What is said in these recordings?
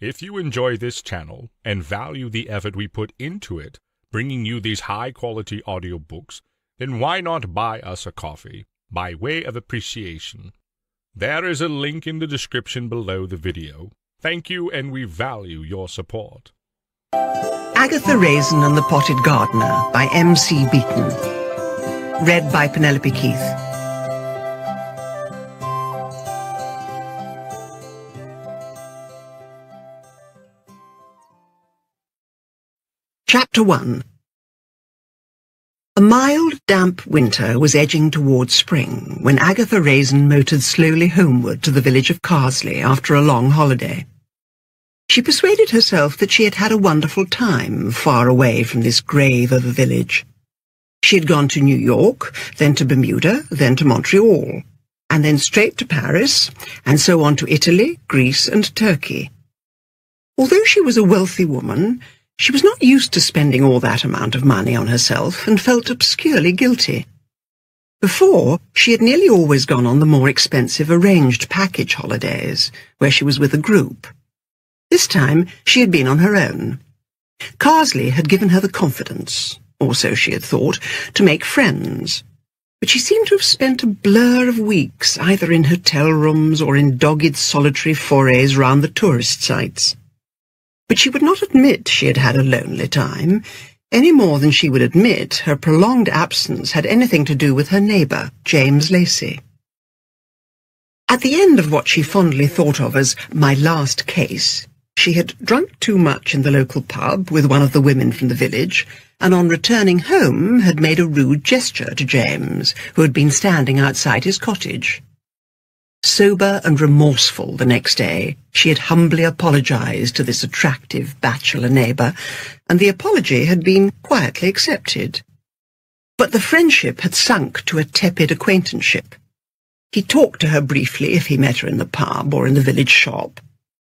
If you enjoy this channel and value the effort we put into it, bringing you these high-quality audiobooks, then why not buy us a coffee by way of appreciation? There is a link in the description below the video. Thank you, and we value your support. Agatha Raisin and the Potted Gardener by M.C. Beaton. Read by Penelope Keith. Chapter 1. A mild, damp winter was edging towards spring when Agatha Raisin motored slowly homeward to the village of Carsely after a long holiday. She persuaded herself that she had had a wonderful time far away from this grave of a village. She had gone to New York, then to Bermuda, then to Montreal, and then straight to Paris, and so on to Italy, Greece, and Turkey. Although she was a wealthy woman, she was not used to spending all that amount of money on herself and felt obscurely guilty. Before, she had nearly always gone on the more expensive arranged package holidays, where she was with a group. This time, she had been on her own. Carsely had given her the confidence, or so she had thought, to make friends. But she seemed to have spent a blur of weeks either in hotel rooms or in dogged solitary forays round the tourist sites. But she would not admit she had had a lonely time, any more than she would admit her prolonged absence had anything to do with her neighbour, James Lacey. At the end of what she fondly thought of as my last case, she had drunk too much in the local pub with one of the women from the village, and on returning home had made a rude gesture to James, who had been standing outside his cottage. Sober and remorseful the next day, she had humbly apologized to this attractive bachelor neighbour, and the apology had been quietly accepted. But the friendship had sunk to a tepid acquaintanceship. He talked to her briefly if he met her in the pub or in the village shop,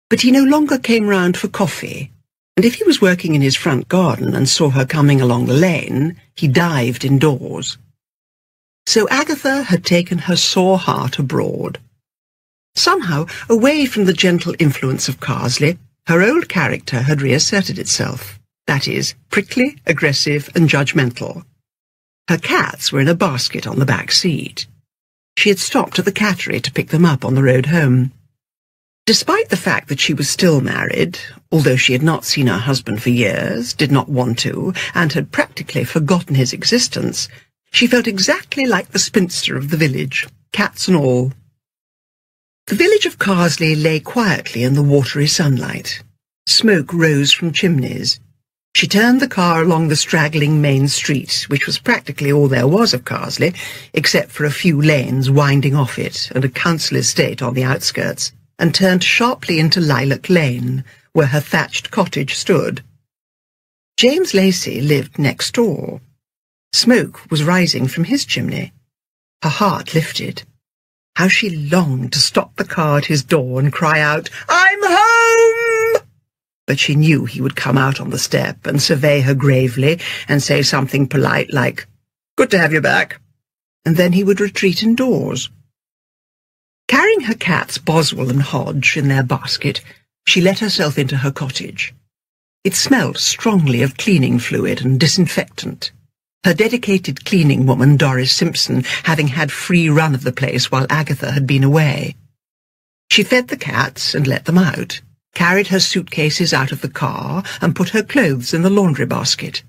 but he no longer came round for coffee, and if he was working in his front garden and saw her coming along the lane, he dived indoors. So Agatha had taken her sore heart abroad. Somehow, away from the gentle influence of Carsely, her old character had reasserted itself, that is, prickly, aggressive, and judgmental. Her cats were in a basket on the back seat. She had stopped at the cattery to pick them up on the road home. Despite the fact that she was still married, although she had not seen her husband for years, did not want to, and had practically forgotten his existence, she felt exactly like the spinster of the village, cats and all. The village of Carsely lay quietly in the watery sunlight. Smoke rose from chimneys. She turned the car along the straggling main street, which was practically all there was of Carsely, except for a few lanes winding off it and a council estate on the outskirts, and turned sharply into Lilac Lane, where her thatched cottage stood. James Lacey lived next door. Smoke was rising from his chimney. Her heart lifted. How she longed to stop the car at his door and cry out, "I'm home!" But she knew he would come out on the step and survey her gravely and say something polite like, "Good to have you back," and then he would retreat indoors. Carrying her cats Boswell and Hodge in their basket, she let herself into her cottage. It smelled strongly of cleaning fluid and disinfectant. Her dedicated cleaning woman, Doris Simpson, having had free run of the place while Agatha had been away. She fed the cats and let them out, carried her suitcases out of the car and put her clothes in the laundry basket,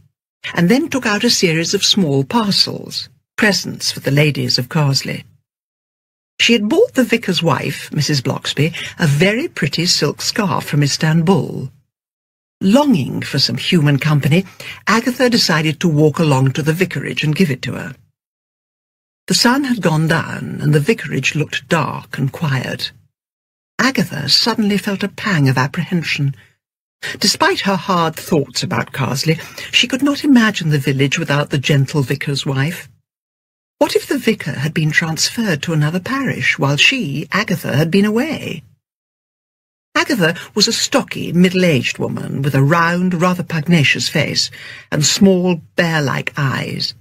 and then took out a series of small parcels, presents for the ladies of Carsely. She had bought the vicar's wife, Mrs. Bloxby, a very pretty silk scarf from Istanbul. Longing for some human company, Agatha decided to walk along to the vicarage and give it to her. The sun had gone down, and the vicarage looked dark and quiet. Agatha suddenly felt a pang of apprehension. Despite her hard thoughts about Carsely, she could not imagine the village without the gentle vicar's wife. What if the vicar had been transferred to another parish, while she, Agatha, had been away? Agatha was a stocky, middle-aged woman with a round, rather pugnacious face and small, bear-like eyes.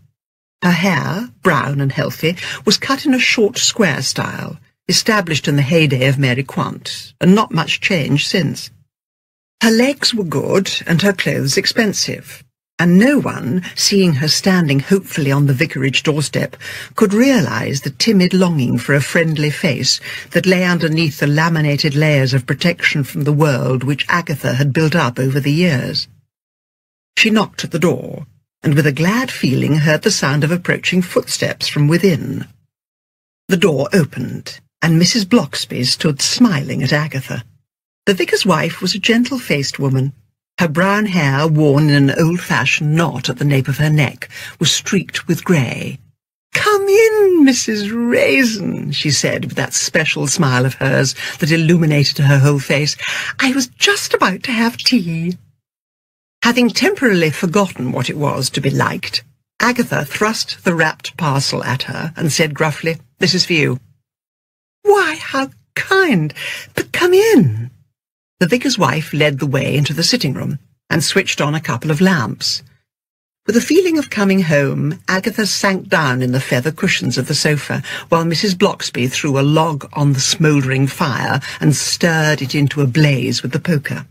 Her hair, brown and healthy, was cut in a short, square style, established in the heyday of Mary Quant, and not much changed since. Her legs were good and her clothes expensive, and no one, seeing her standing hopefully on the vicarage doorstep, could realise the timid longing for a friendly face that lay underneath the laminated layers of protection from the world which Agatha had built up over the years. She knocked at the door, and with a glad feeling heard the sound of approaching footsteps from within. The door opened, and Mrs. Bloxby stood smiling at Agatha. The vicar's wife was a gentle-faced woman. Her brown hair, worn in an old-fashioned knot at the nape of her neck, was streaked with grey. "Come in, Mrs. Raisin," she said, with that special smile of hers that illuminated her whole face. "I was just about to have tea." Having temporarily forgotten what it was to be liked, Agatha thrust the wrapped parcel at her and said gruffly, "This is for you." "Why, how kind! But come in." The vicar's wife led the way into the sitting-room and switched on a couple of lamps. With a feeling of coming home, Agatha sank down in the feather cushions of the sofa, while Mrs. Bloxby threw a log on the smouldering fire and stirred it into a blaze with the poker.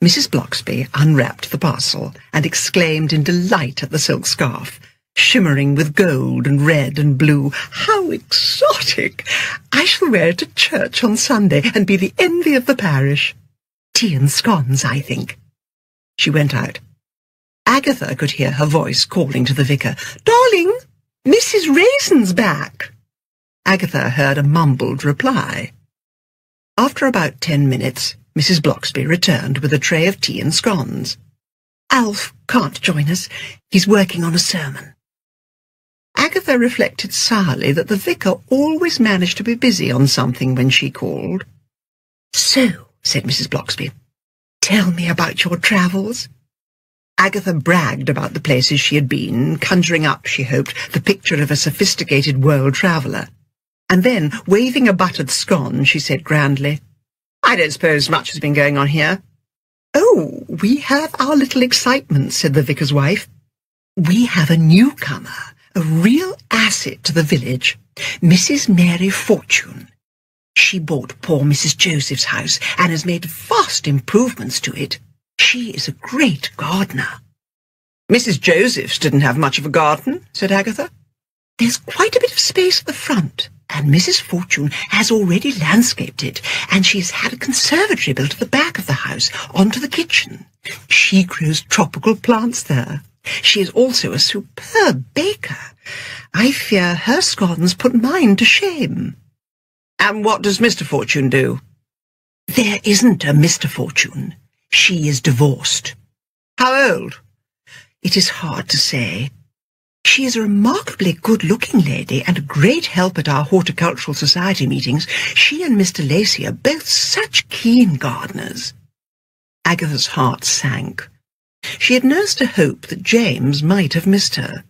Mrs. Bloxby unwrapped the parcel and exclaimed in delight at the silk scarf, shimmering with gold and red and blue. "How exotic! I shall wear it to church on Sunday and be the envy of the parish. Tea and scones, I think." She went out. Agatha could hear her voice calling to the vicar, "Darling, Mrs. Raisin's back." Agatha heard a mumbled reply. After about 10 minutes, Mrs. Bloxby returned with a tray of tea and scones. "Alf can't join us. He's working on a sermon." Agatha reflected sourly that the vicar always managed to be busy on something when she called. "So," said Mrs. Bloxby, "tell me about your travels." Agatha bragged about the places she had been, conjuring up, she hoped, the picture of a sophisticated world traveller. And then, waving a buttered scone, she said grandly, "I don't suppose much has been going on here." "Oh, we have our little excitement," said the vicar's wife. "We have a newcomer, a real asset to the village, Mrs. Mary Fortune. She bought poor Mrs. Joseph's house and has made vast improvements to it. She is a great gardener." "Mrs. Joseph's didn't have much of a garden," said Agatha. "There's quite a bit of space at the front, and Mrs. Fortune has already landscaped it, and she's had a conservatory built at the back of the house, onto the kitchen. She grows tropical plants there. She is also a superb baker. I fear her scones put mine to shame." "And what does Mr. Fortune do?" "There isn't a Mr. Fortune. She is divorced." "How old?" "It is hard to say. She is a remarkably good-looking lady and a great help at our horticultural society meetings. She and Mr. Lacey are both such keen gardeners." Agatha's heart sank. She had nursed a hope that James might have missed her,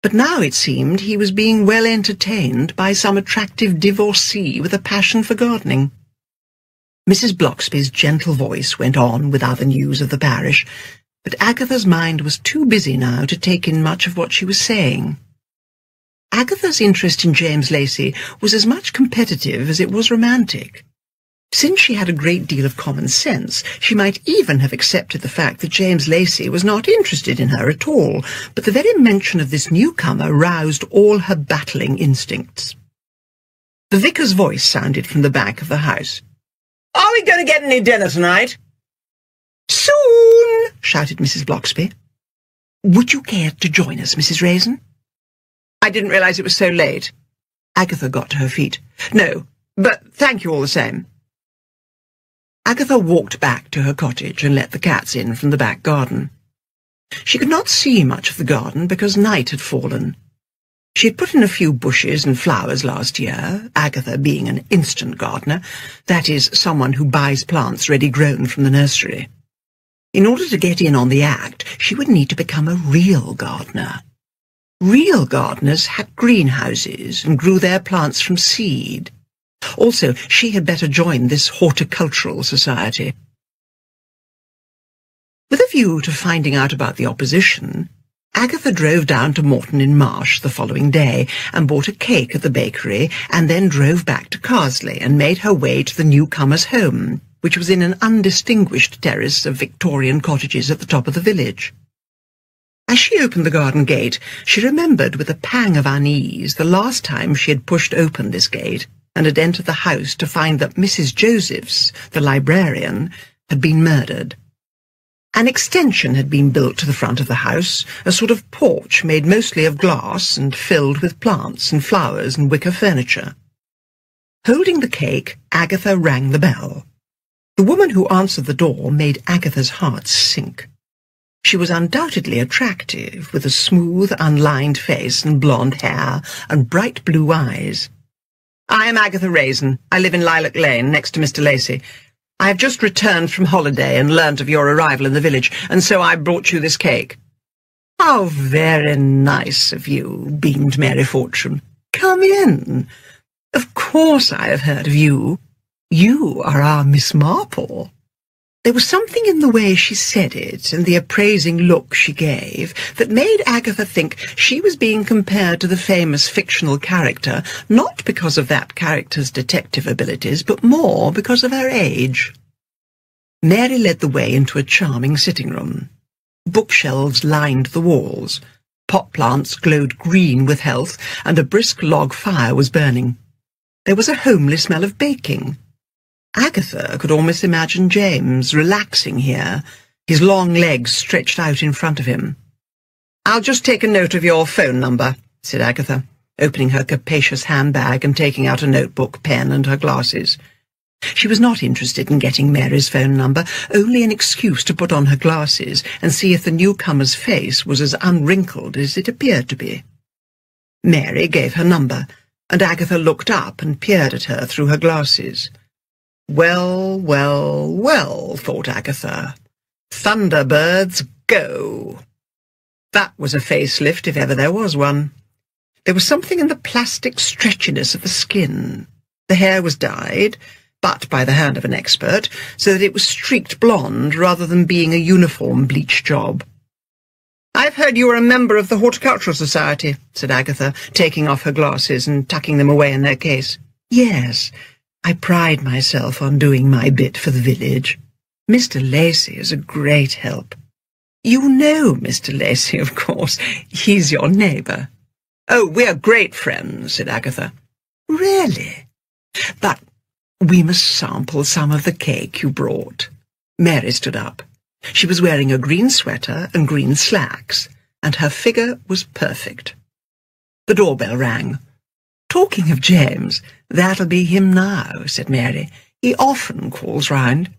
but now it seemed he was being well entertained by some attractive divorcee with a passion for gardening. Mrs. Bloxby's gentle voice went on with other news of the parish, but Agatha's mind was too busy now to take in much of what she was saying. Agatha's interest in James Lacey was as much competitive as it was romantic. Since she had a great deal of common sense, she might even have accepted the fact that James Lacey was not interested in her at all, but the very mention of this newcomer roused all her battling instincts. The vicar's voice sounded from the back of the house. "Are we going to get any dinner tonight?" "Soon," shouted Mrs. Bloxby. "Would you care to join us, Mrs. Raisin?" "I didn't realise it was so late." Agatha got to her feet. "No, but thank you all the same." Agatha walked back to her cottage and let the cats in from the back garden. She could not see much of the garden because night had fallen. She had put in a few bushes and flowers last year, Agatha being an instant gardener, that is, someone who buys plants ready-grown from the nursery. In order to get in on the act, she would need to become a real gardener. Real gardeners had greenhouses and grew their plants from seed. Also, she had better join this horticultural society. With a view to finding out about the opposition, Agatha drove down to Morton-in-Marsh the following day and bought a cake at the bakery, and then drove back to Carsely and made her way to the newcomer's home, which was in an undistinguished terrace of Victorian cottages at the top of the village. As she opened the garden gate, she remembered with a pang of unease the last time she had pushed open this gate and had entered the house to find that Mrs. Josephs, the librarian, had been murdered. An extension had been built to the front of the house, a sort of porch made mostly of glass and filled with plants and flowers and wicker furniture. Holding the cake, Agatha rang the bell. The woman who answered the door made Agatha's heart sink. She was undoubtedly attractive, with a smooth, unlined face and blonde hair and bright blue eyes. "I am Agatha Raisin. I live in Lilac Lane, next to Mr. Lacey. I have just returned from holiday and learnt of your arrival in the village, and so I brought you this cake." "How very nice of you," beamed Mary Fortune. "Come in. Of course I have heard of you. You are our Miss Marple." There was something in the way she said it and the appraising look she gave that made Agatha think she was being compared to the famous fictional character, not because of that character's detective abilities, but more because of her age. Mary led the way into a charming sitting room. Bookshelves lined the walls. Pot plants glowed green with health, and a brisk log fire was burning. There was a homely smell of baking. Agatha could almost imagine James relaxing here, his long legs stretched out in front of him. "I'll just take a note of your phone number," said Agatha, opening her capacious handbag and taking out a notebook, pen, and her glasses. She was not interested in getting Mary's phone number, only an excuse to put on her glasses and see if the newcomer's face was as unwrinkled as it appeared to be. Mary gave her number, and Agatha looked up and peered at her through her glasses. Well, well, well, thought Agatha. Thunderbirds, go! That was a facelift if ever there was one. There was something in the plastic stretchiness of the skin. The hair was dyed, but by the hand of an expert, so that it was streaked blonde rather than being a uniform bleach job. "I've heard you are a member of the Horticultural Society," said Agatha, taking off her glasses and tucking them away in their case. "Yes. I pride myself on doing my bit for the village. Mr. Lacey is a great help. You know Mr. Lacey, of course. He's your neighbour." "Oh, we're great friends," said Agatha. "Really? But we must sample some of the cake you brought." Mary stood up. She was wearing a green sweater and green slacks, and her figure was perfect. The doorbell rang. "Talking of James, that'll be him now," said Mary. "He often calls round."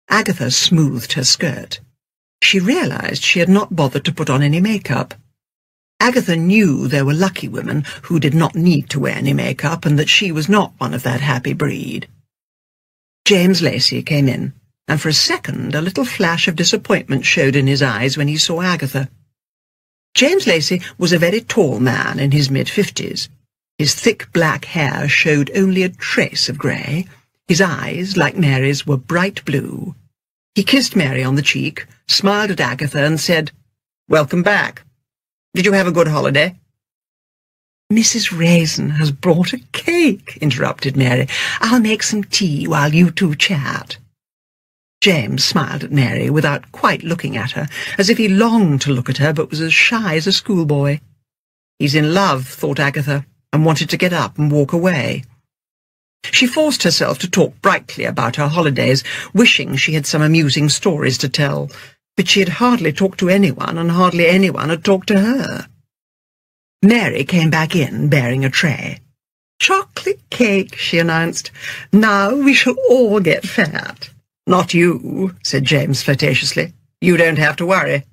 Agatha smoothed her skirt. She realised she had not bothered to put on any makeup. Agatha knew there were lucky women who did not need to wear any makeup, and that she was not one of that happy breed. James Lacey came in, and for a second a little flash of disappointment showed in his eyes when he saw Agatha. James Lacey was a very tall man in his mid-50s. His thick black hair showed only a trace of grey. His eyes, like Mary's, were bright blue. He kissed Mary on the cheek, smiled at Agatha, and said, "Welcome back. Did you have a good holiday?" "Mrs. Raisin has brought a cake," interrupted Mary. "I'll make some tea while you two chat." James smiled at Mary without quite looking at her, as if he longed to look at her but was as shy as a schoolboy. "He's in love," thought Agatha, and wanted to get up and walk away. She forced herself to talk brightly about her holidays, wishing she had some amusing stories to tell, but she had hardly talked to anyone, and hardly anyone had talked to her. Mary came back in, bearing a tray. "Chocolate cake," she announced. "Now we shall all get fat." "Not you," said James flirtatiously. "You don't have to worry."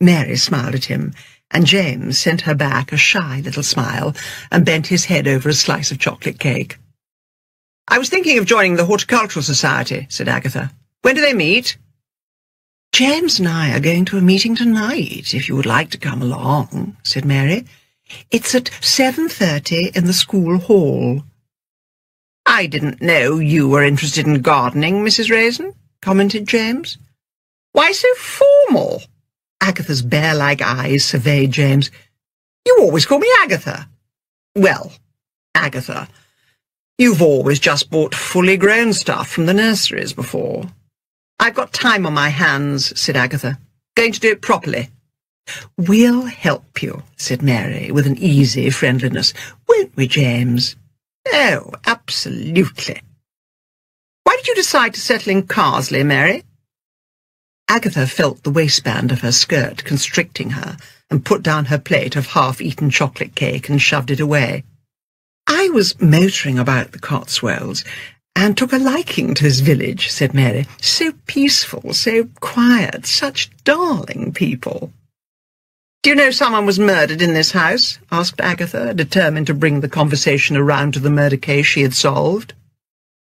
Mary smiled at him, and James sent her back a shy little smile and bent his head over a slice of chocolate cake. "I was thinking of joining the Horticultural Society," said Agatha. "When do they meet?" "James and I are going to a meeting tonight, if you would like to come along," said Mary. "It's at 7:30 in the school hall." "I didn't know you were interested in gardening, Mrs. Raisin," commented James. "Why so formal?" Agatha's bear-like eyes surveyed James. "You always call me Agatha." "Well, Agatha, You've always just bought fully grown stuff from the nurseries before. I've got time on my hands, said Agatha. Going to do it properly. We'll help you, said Mary, with an easy friendliness. Won't we, James? Oh, absolutely. Why did you decide to settle in Carsely, Mary? Agatha felt the waistband of her skirt constricting her and put down her plate of half-eaten chocolate cake and shoved it away. I was motoring about the Cotswolds and took a liking to this village, said Mary. So peaceful, so quiet, such darling people. Do you know someone was murdered in this house? Asked Agatha, determined to bring the conversation around to the murder case she had solved.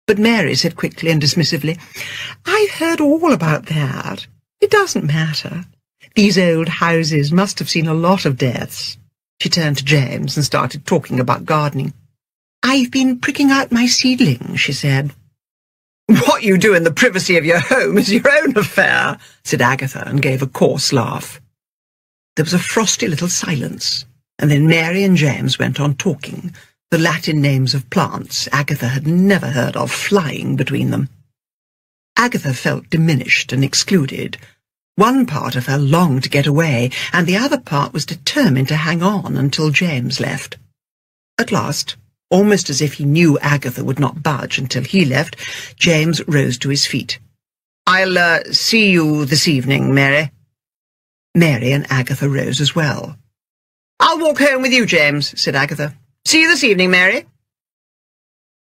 But Mary said quickly and dismissively, I've heard all about that. It doesn't matter. These old houses must have seen a lot of deaths. She turned to James and started talking about gardening. I've been pricking out my seedlings, she said. What you do in the privacy of your home is your own affair, said Agatha, and gave a coarse laugh. There was a frosty little silence, and then Mary and James went on talking, the Latin names of plants Agatha had never heard of flying between them. Agatha felt diminished and excluded. One part of her longed to get away, and the other part was determined to hang on until James left. At last, almost as if he knew Agatha would not budge until he left, James rose to his feet. I'll see you this evening, Mary. Mary and Agatha rose as well. I'll walk home with you, James, said Agatha. See you this evening, Mary.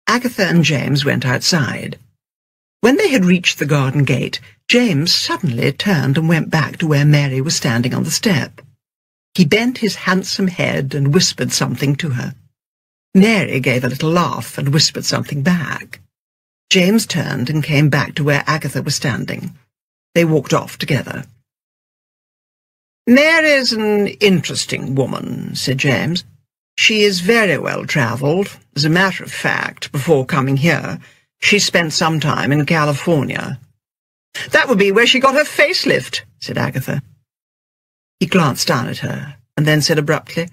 Agatha and James went outside. When they had reached the garden gate, James suddenly turned and went back to where Mary was standing on the step. He bent his handsome head and whispered something to her. Mary gave a little laugh and whispered something back. James turned and came back to where Agatha was standing. They walked off together. Mary's an interesting woman, said James. She is very well travelled. As a matter of fact, before coming here, she spent some time in California. That would be where she got her facelift, said Agatha. He glanced down at her and then said abruptly,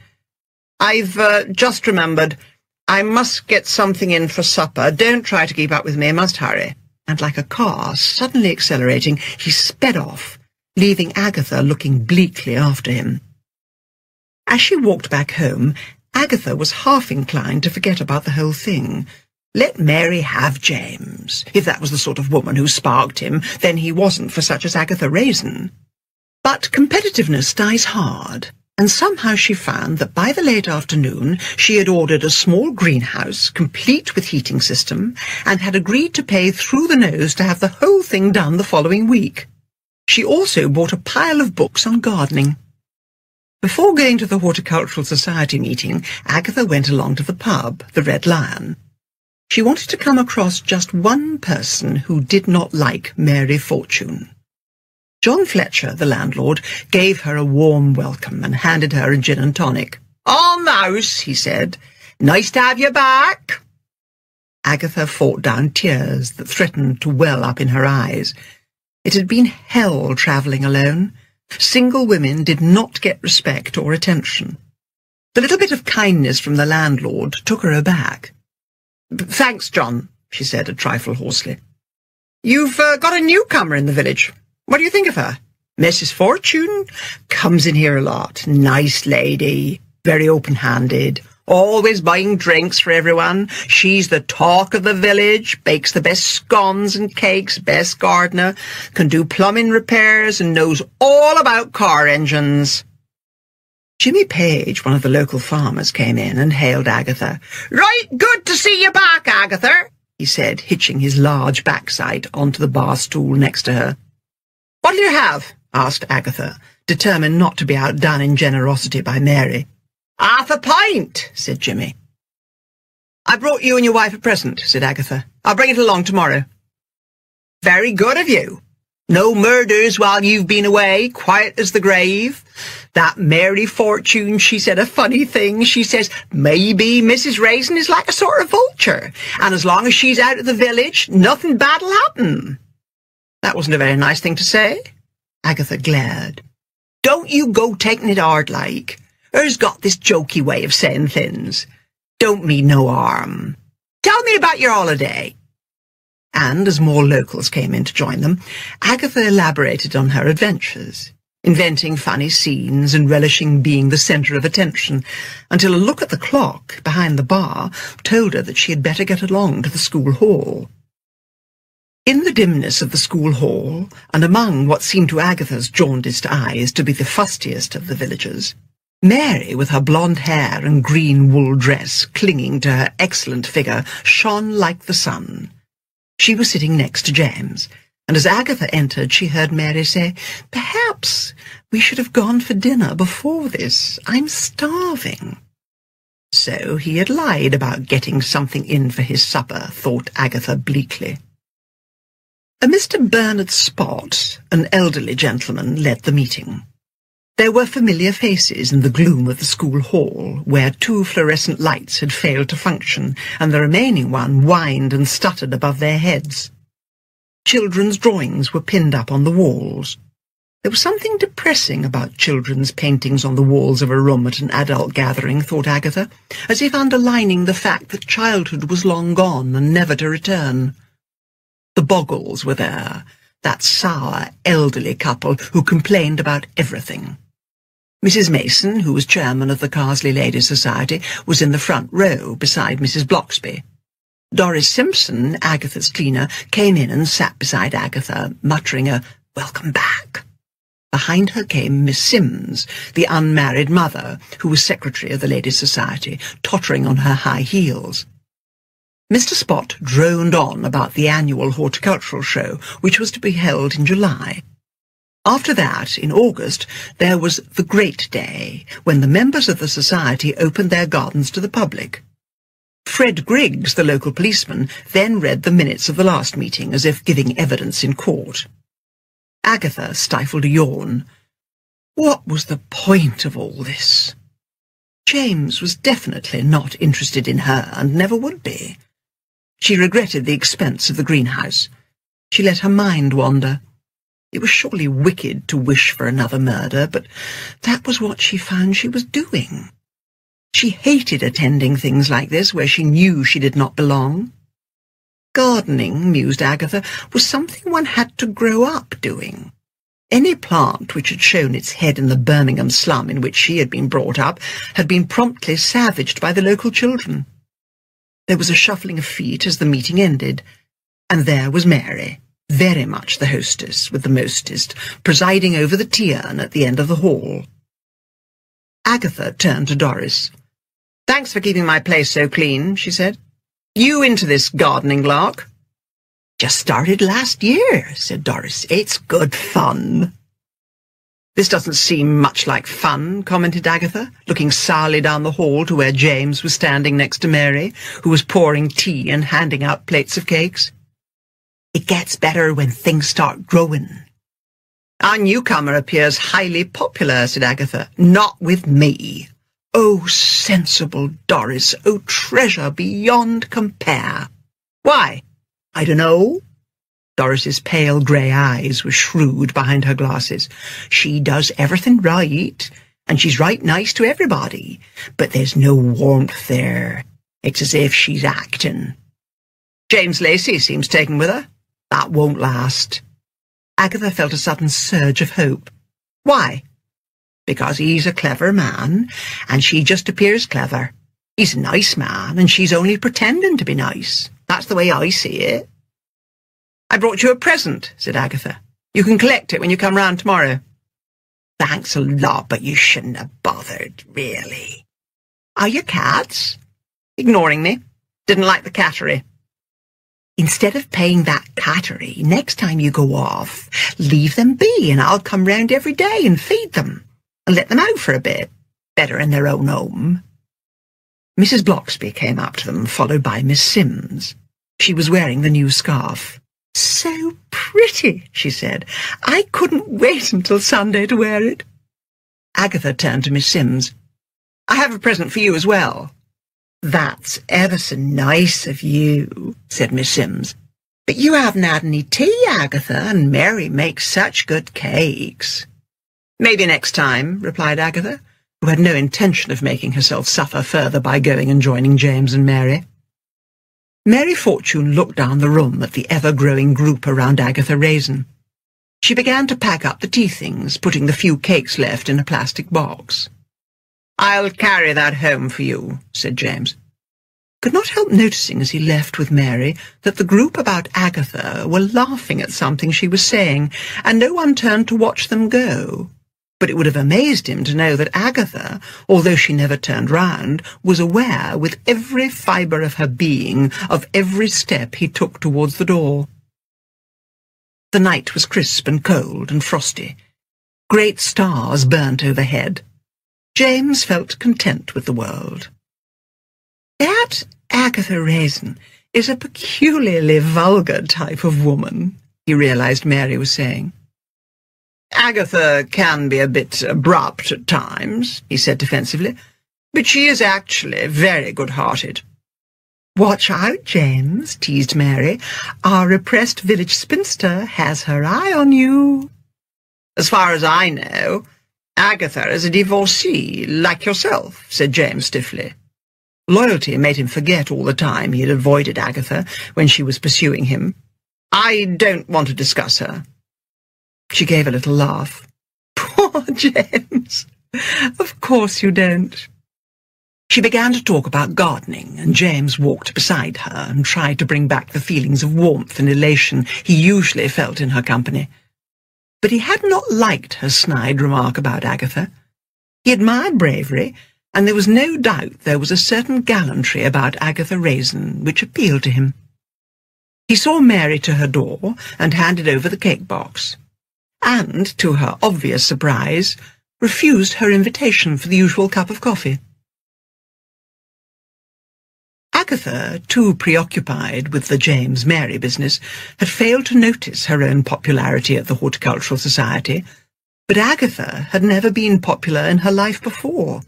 I've just remembered. I must get something in for supper. Don't try to keep up with me. I must hurry. And like a car suddenly accelerating, he sped off, leaving Agatha looking bleakly after him. As she walked back home, Agatha was half inclined to forget about the whole thing. Let Mary have James. If that was the sort of woman who sparked him, then he wasn't for such as Agatha Raisin. But competitiveness dies hard, and somehow she found that by the late afternoon she had ordered a small greenhouse, complete with heating system, and had agreed to pay through the nose to have the whole thing done the following week. She also bought a pile of books on gardening. Before going to the Horticultural Society meeting, Agatha went along to the pub, the Red Lion. She wanted to come across just one person who did not like Mary Fortune. John Fletcher, the landlord, gave her a warm welcome and handed her a gin and tonic. "On the house," he said. "Nice to have you back." Agatha fought down tears that threatened to well up in her eyes. It had been hell travelling alone. Single women did not get respect or attention. The little bit of kindness from the landlord took her aback. "Thanks, John," she said a trifle hoarsely. "You've got a newcomer in the village. What do you think of her? Mrs. Fortune comes in here a lot. Nice lady, very open-handed, always buying drinks for everyone. She's the talk of the village, bakes the best scones and cakes, best gardener, can do plumbing repairs and knows all about car engines." Jimmy Page, one of the local farmers, came in and hailed Agatha. "Right good to see you back, Agatha," he said, hitching his large backside onto the bar stool next to her. "What'll you have?" asked Agatha, determined not to be outdone in generosity by Mary. "Half a pint," said Jimmy. "I brought you and your wife a present," said Agatha. "I'll bring it along tomorrow." "Very good of you. No murders while you've been away, quiet as the grave. That Mary Fortune, she said a funny thing. She says, maybe Mrs. Raisin is like a sort of vulture, and as long as she's out of the village, nothing bad'll happen." "That wasn't a very nice thing to say." Agatha glared. "Don't you go taking it hard like. Her's got this jokey way of saying things. Don't mean no harm. Tell me about your holiday." And as more locals came in to join them, Agatha elaborated on her adventures, inventing funny scenes and relishing being the centre of attention, until a look at the clock behind the bar told her that she had better get along to the school hall. In the dimness of the school hall, and among what seemed to Agatha's jaundiced eyes to be the fustiest of the villagers, Mary, with her blonde hair and green wool dress clinging to her excellent figure, shone like the sun. She was sitting next to James, and as Agatha entered she heard Mary say, "Perhaps we should have gone for dinner before this. I'm starving." So he had lied about getting something in for his supper, thought Agatha bleakly. A Mr. Bernard Spot, an elderly gentleman, led the meeting. There were familiar faces in the gloom of the school hall, where 2 fluorescent lights had failed to function, and the remaining one whined and stuttered above their heads. Children's drawings were pinned up on the walls. There was something depressing about children's paintings on the walls of a room at an adult gathering, thought Agatha, as if underlining the fact that childhood was long gone and never to return. The Boggles were there, that sour, elderly couple who complained about everything. Mrs. Mason, who was chairman of the Carsely Ladies' Society, was in the front row beside Mrs. Bloxby. Doris Simpson, Agatha's cleaner, came in and sat beside Agatha, muttering a "welcome back." Behind her came Miss Sims, the unmarried mother, who was secretary of the Ladies' Society, tottering on her high heels. Mr. Spot droned on about the annual horticultural show, which was to be held in July. After that, in August, there was the great day, when the members of the society opened their gardens to the public. Fred Griggs, the local policeman, then read the minutes of the last meeting, as if giving evidence in court. Agatha stifled a yawn. What was the point of all this? James was definitely not interested in her, and never would be. She regretted the expense of the greenhouse. She let her mind wander. It was surely wicked to wish for another murder, but that was what she found she was doing. She hated attending things like this, where she knew she did not belong. Gardening, mused Agatha, was something one had to grow up doing. Any plant which had shown its head in the Birmingham slum in which she had been brought up had been promptly savaged by the local children. There was a shuffling of feet as the meeting ended, and there was Mary, very much the hostess with the mostest, presiding over the tea urn at the end of the hall. Agatha turned to Doris. "Thanks for keeping my place so clean," she said. "You into this gardening lark?" "Just started last year," said Doris. "It's good fun." "This doesn't seem much like fun," commented Agatha, looking sourly down the hall to where James was standing next to Mary, who was pouring tea and handing out plates of cakes. "It gets better when things start growing." "Our newcomer appears highly popular," said Agatha. "Not with me." "Oh, sensible Doris, oh, treasure beyond compare." "Why?" "I dunno." Doris's pale grey eyes were shrewd behind her glasses. "She does everything right, and she's right nice to everybody, but there's no warmth there. It's as if she's acting. James Lacey seems taken with her. That won't last." Agatha felt a sudden surge of hope. "Why?" "Because he's a clever man, and she just appears clever. He's a nice man, and she's only pretending to be nice. That's the way I see it." "I brought you a present," said Agatha. "You can collect it when you come round tomorrow." "Thanks a lot, but you shouldn't have bothered, really." "Are your cats?" "Ignoring me. Didn't like the cattery." "Instead of paying that cattery, next time you go off, leave them be, and I'll come round every day and feed them, and let them out for a bit. Better in their own home." Mrs. Bloxby came up to them, followed by Miss Sims. She was wearing the new scarf. "So pretty," she said. "I couldn't wait until Sunday to wear it." Agatha turned to Miss Sims. "I have a present for you as well." "That's ever so nice of you," said Miss Sims. "But you haven't had any tea, Agatha, and Mary makes such good cakes." "Maybe next time," replied Agatha, who had no intention of making herself suffer further by going and joining James and Mary. Mary Fortune looked down the room at the ever-growing group around Agatha Raisin. She began to pack up the tea things, putting the few cakes left in a plastic box. "I'll carry that home for you," said James. Could not help noticing as he left with Mary that the group about Agatha were laughing at something she was saying, and no one turned to watch them go. But it would have amazed him to know that Agatha, although she never turned round, was aware with every fibre of her being of every step he took towards the door. The night was crisp and cold and frosty. Great stars burnt overhead. James felt content with the world. "That Agatha Raisin is a peculiarly vulgar type of woman," he realized Mary was saying. "Agatha can be a bit abrupt at times," he said defensively, "but she is actually very good-hearted." "Watch out, James," teased Mary. "Our repressed village spinster has her eye on you." "As far as I know, Agatha is a divorcee, like yourself," said James stiffly. Loyalty made him forget all the time he had avoided Agatha when she was pursuing him. "I don't want to discuss her." She gave a little laugh. "Poor James. Of course you don't." She began to talk about gardening, and James walked beside her and tried to bring back the feelings of warmth and elation he usually felt in her company. But he had not liked her snide remark about Agatha. He admired bravery, and there was no doubt there was a certain gallantry about Agatha Raisin which appealed to him. He saw Mary to her door and handed over the cake box, and, to her obvious surprise, refused her invitation for the usual cup of coffee. Agatha, too preoccupied with the James-Mary business, had failed to notice her own popularity at the Horticultural Society, but Agatha had never been popular in her life before.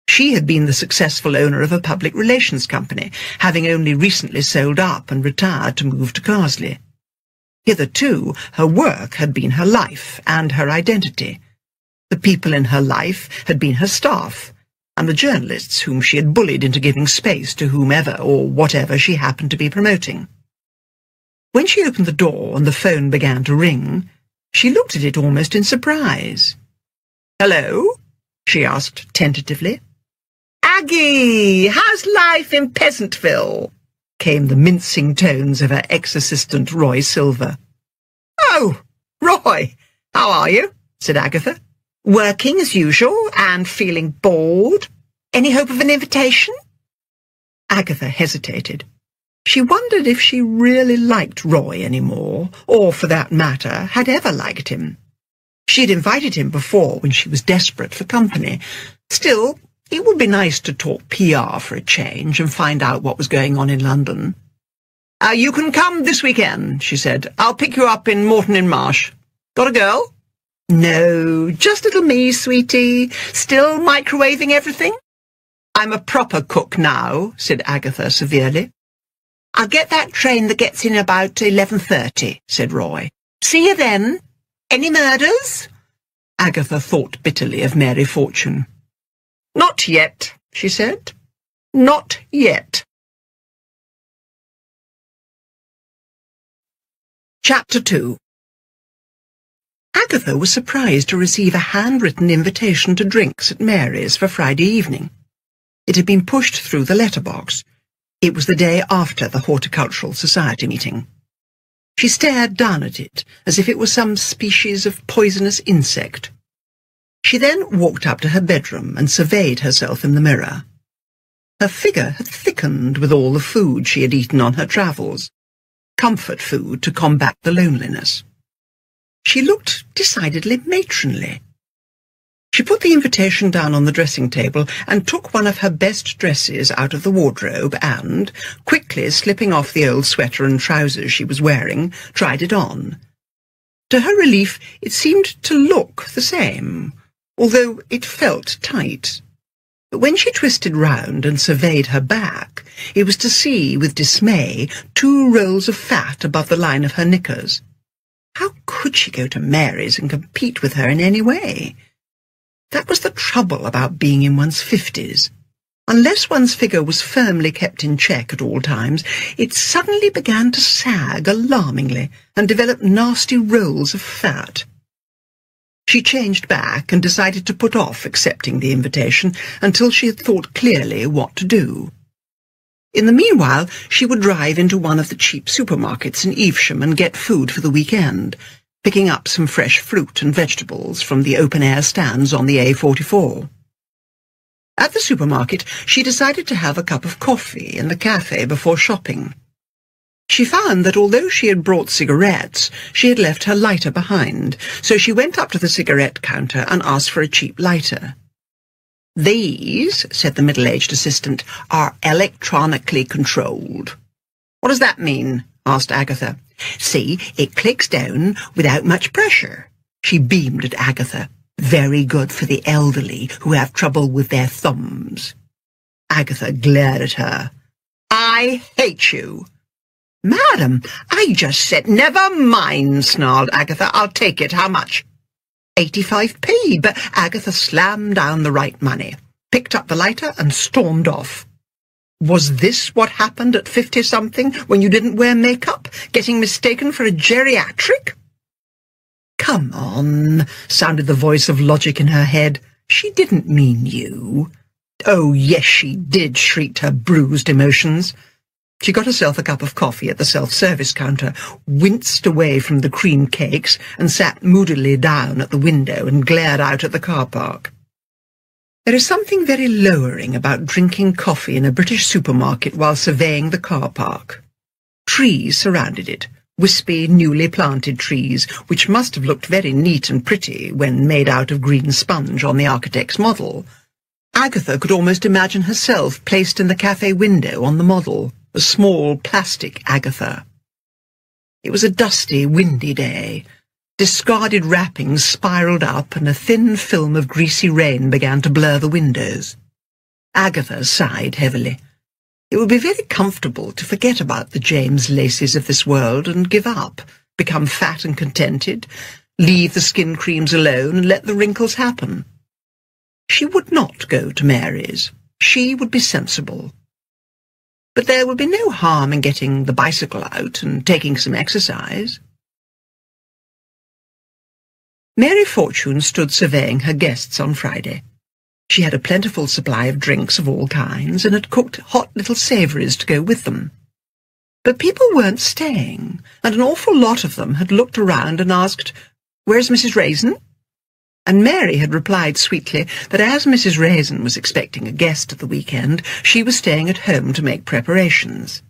She had been the successful owner of a public relations company, having only recently sold up and retired to move to Carsely. Hitherto, her work had been her life and her identity. The people in her life had been her staff, and the journalists whom she had bullied into giving space to whomever or whatever she happened to be promoting. When she opened the door and the phone began to ring, she looked at it almost in surprise. "Hello?" she asked tentatively. "Aggie, how's life in Peasantville?" came the mincing tones of her ex-assistant Roy Silver. "Oh, Roy, how are you?" said Agatha. "Working as usual and feeling bored. Any hope of an invitation?" Agatha hesitated. She wondered if she really liked Roy anymore, or, for that matter, had ever liked him. She had invited him before when she was desperate for company. Still, it would be nice to talk PR for a change and find out what was going on in London. "You can come this weekend," she said. "I'll pick you up in Morton-in-Marsh. Got a girl?" "No, just little me, sweetie. Still microwaving everything?" "I'm a proper cook now," said Agatha severely. "I'll get that train that gets in about 11:30, said Roy. "See you then. Any murders?" Agatha thought bitterly of Mary Fortune. "Not yet," she said. "Not yet." Chapter 2. Agatha was surprised to receive a handwritten invitation to drinks at Mary's for Friday evening. It had been pushed through the letterbox. It was the day after the Horticultural Society meeting. She stared down at it as if it was some species of poisonous insect. She then walked up to her bedroom and surveyed herself in the mirror. Her figure had thickened with all the food she had eaten on her travels, comfort food to combat the loneliness. She looked decidedly matronly. She put the invitation down on the dressing table and took one of her best dresses out of the wardrobe and, quickly slipping off the old sweater and trousers she was wearing, tried it on. To her relief, it seemed to look the same, although it felt tight. But when she twisted round and surveyed her back, it was to see, with dismay, 2 rolls of fat above the line of her knickers. How could she go to Mary's and compete with her in any way? That was the trouble about being in one's 50s. Unless one's figure was firmly kept in check at all times, it suddenly began to sag alarmingly and develop nasty rolls of fat. She changed back and decided to put off accepting the invitation until she had thought clearly what to do. In the meanwhile, she would drive into one of the cheap supermarkets in Evesham and get food for the weekend, picking up some fresh fruit and vegetables from the open-air stands on the A44. At the supermarket, she decided to have a cup of coffee in the cafe before shopping. She found that although she had brought cigarettes, she had left her lighter behind, so she went up to the cigarette counter and asked for a cheap lighter. "These," said the middle-aged assistant, "are electronically controlled." "What does that mean?" asked Agatha. "See, it clicks down without much pressure." She beamed at Agatha. "Very good for the elderly who have trouble with their thumbs." Agatha glared at her. "I hate you." "Madam, I just said—" "Never mind," snarled Agatha. "I'll take it. How much?" 85p, but Agatha slammed down the right money, picked up the lighter and stormed off. Was this what happened at 50-something when you didn't wear makeup, getting mistaken for a geriatric? "Come on," sounded the voice of logic in her head. "She didn't mean you." "Oh, yes, she did," shrieked her bruised emotions. She got herself a cup of coffee at the self-service counter, winced away from the cream cakes, and sat moodily down at the window and glared out at the car park. There is something very lowering about drinking coffee in a British supermarket while surveying the car park. Trees surrounded it. Wispy, newly planted trees, which must have looked very neat and pretty when made out of green sponge on the architect's model. Agatha could almost imagine herself placed in the cafe window on the model, a small plastic Agatha. It was a dusty, windy day. Discarded wrappings spiraled up and a thin film of greasy rain began to blur the windows. Agatha sighed heavily. It would be very comfortable to forget about the James Lacys of this world and give up, become fat and contented, leave the skin creams alone and let the wrinkles happen. She would not go to Mary's. She would be sensible. But there would be no harm in getting the bicycle out and taking some exercise. Mary Fortune stood surveying her guests on Friday. She had a plentiful supply of drinks of all kinds and had cooked hot little savouries to go with them. But people weren't staying, and an awful lot of them had looked around and asked, "Where's Mrs. Raisin?" And Mary had replied sweetly that as Mrs. Raisin was expecting a guest at the weekend, she was staying at home to make preparations.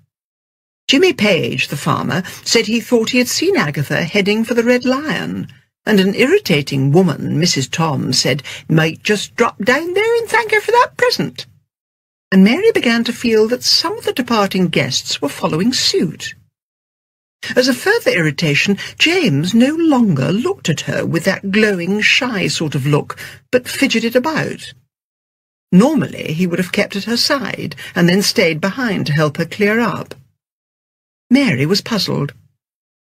Jimmy Page, the farmer, said he thought he had seen Agatha heading for the Red Lion, and an irritating woman, Mrs. Tom, said, "Might just drop down there and thank her for that present." And Mary began to feel that some of the departing guests were following suit. As a further irritation, James no longer looked at her with that glowing, shy sort of look, but fidgeted about. Normally he would have kept at her side and then stayed behind to help her clear up. Mary was puzzled.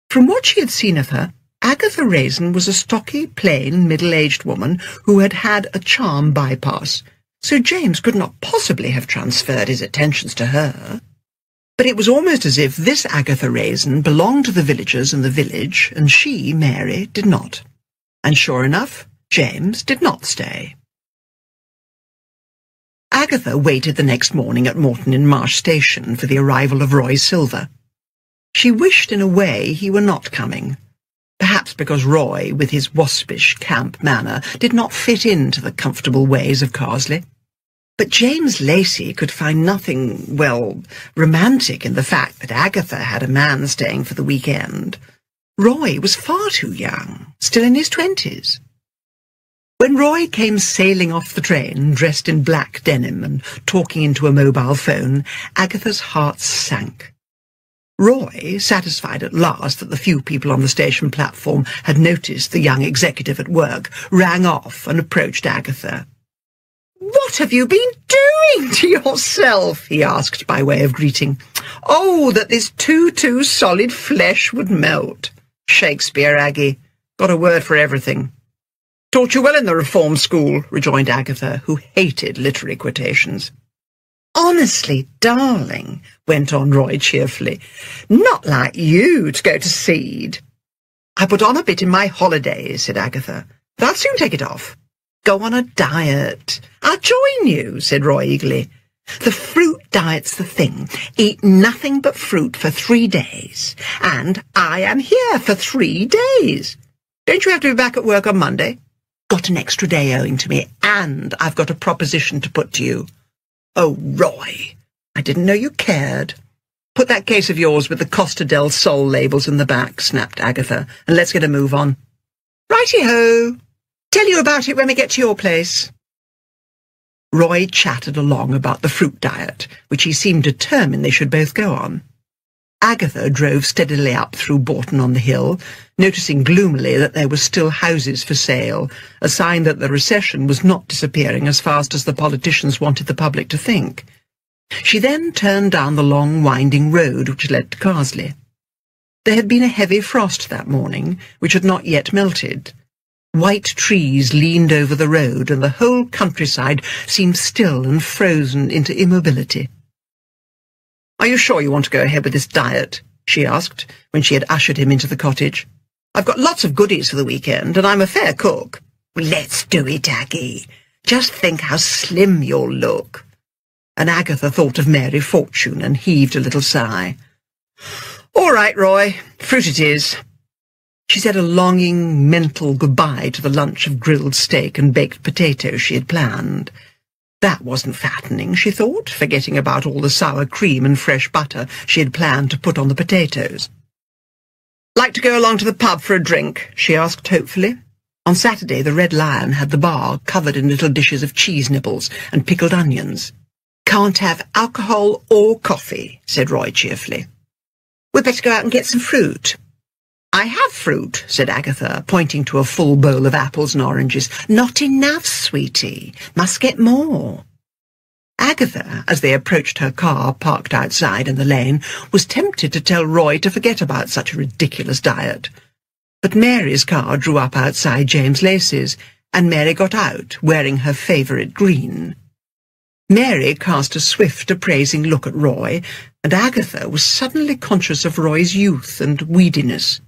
From what she had seen of her, Agatha Raisin was a stocky, plain, middle-aged woman who had had a charm bypass, so James could not possibly have transferred his attentions to her. But it was almost as if this Agatha Raisin belonged to the villagers and the village, and she, Mary, did not. And sure enough, James did not stay. Agatha waited the next morning at Moreton-in-Marsh station for the arrival of Roy Silver. She wished in a way he were not coming. Perhaps because Roy, with his waspish camp manner, did not fit into the comfortable ways of Carsely. But James Lacey could find nothing, well, romantic in the fact that Agatha had a man staying for the weekend. Roy was far too young, still in his 20s. When Roy came sailing off the train, dressed in black denim and talking into a mobile phone, Agatha's heart sank. Roy, satisfied at last that the few people on the station platform had noticed the young executive at work, rang off and approached Agatha. "What have you been doing to yourself?" he asked by way of greeting. "Oh, that this too solid flesh would melt. Shakespeare, Aggie. Got a word for everything." "Taught you well in the reform school," rejoined Agatha, who hated literary quotations. Honestly, darling, went on Roy cheerfully, not like you to go to seed. I put on a bit in my holidays, said Agatha, but I'll soon take it off. Go on a diet. I'll join you, said Roy eagerly. The fruit diet's the thing. Eat nothing but fruit for 3 days. And I am here for 3 days. Don't you have to be back at work on Monday? Got an extra day owing to me, and I've got a proposition to put to you. Oh, Roy, I didn't know you cared. Put that case of yours with the Costa del Sol labels in the back, snapped Agatha, and let's get a move on. Righty-ho. Tell you about it when we get to your place. Roy chattered along about the fruit diet, which he seemed determined they should both go on. Agatha drove steadily up through Beaton-on-the-Hill, noticing gloomily that there were still houses for sale, a sign that the recession was not disappearing as fast as the politicians wanted the public to think. She then turned down the long, winding road which led to Carsely. There had been a heavy frost that morning, which had not yet melted. White trees leaned over the road, and the whole countryside seemed still and frozen into immobility. "Are you sure you want to go ahead with this diet?" she asked, when she had ushered him into the cottage. "I've got lots of goodies for the weekend, and I'm a fair cook." "Let's do it, Aggie. Just think how slim you'll look." And Agatha thought of Mary Fortune and heaved a little sigh. "All right, Roy, fruit it is." She said a longing, mental goodbye to the lunch of grilled steak and baked potatoes she had planned. That wasn't fattening, she thought, forgetting about all the sour cream and fresh butter she had planned to put on the potatoes. "Like to go along to the pub for a drink?" she asked hopefully. On Saturday the Red Lion had the bar covered in little dishes of cheese nibbles and pickled onions. "Can't have alcohol or coffee," said Roy cheerfully. "We'd better go out and get some fruit." "I have fruit," said Agatha, pointing to a full bowl of apples and oranges. "Not enough, sweetie. Must get more." Agatha, as they approached her car parked outside in the lane, was tempted to tell Roy to forget about such a ridiculous diet. But Mary's car drew up outside James Lacey's, and Mary got out, wearing her favourite green. Mary cast a swift, appraising look at Roy, and Agatha was suddenly conscious of Roy's youth and weediness.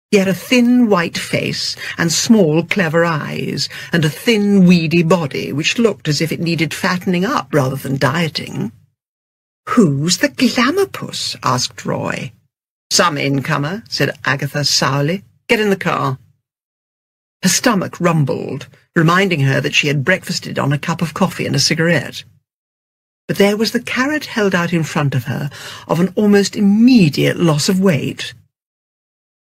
He had a thin white face and small clever eyes, and a thin weedy body which looked as if it needed fattening up rather than dieting. "Who's the glamour-puss?" asked Roy. "Some incomer," said Agatha sourly. "Get in the car." Her stomach rumbled, reminding her that she had breakfasted on a cup of coffee and a cigarette. But there was the carrot held out in front of her of an almost immediate loss of weight.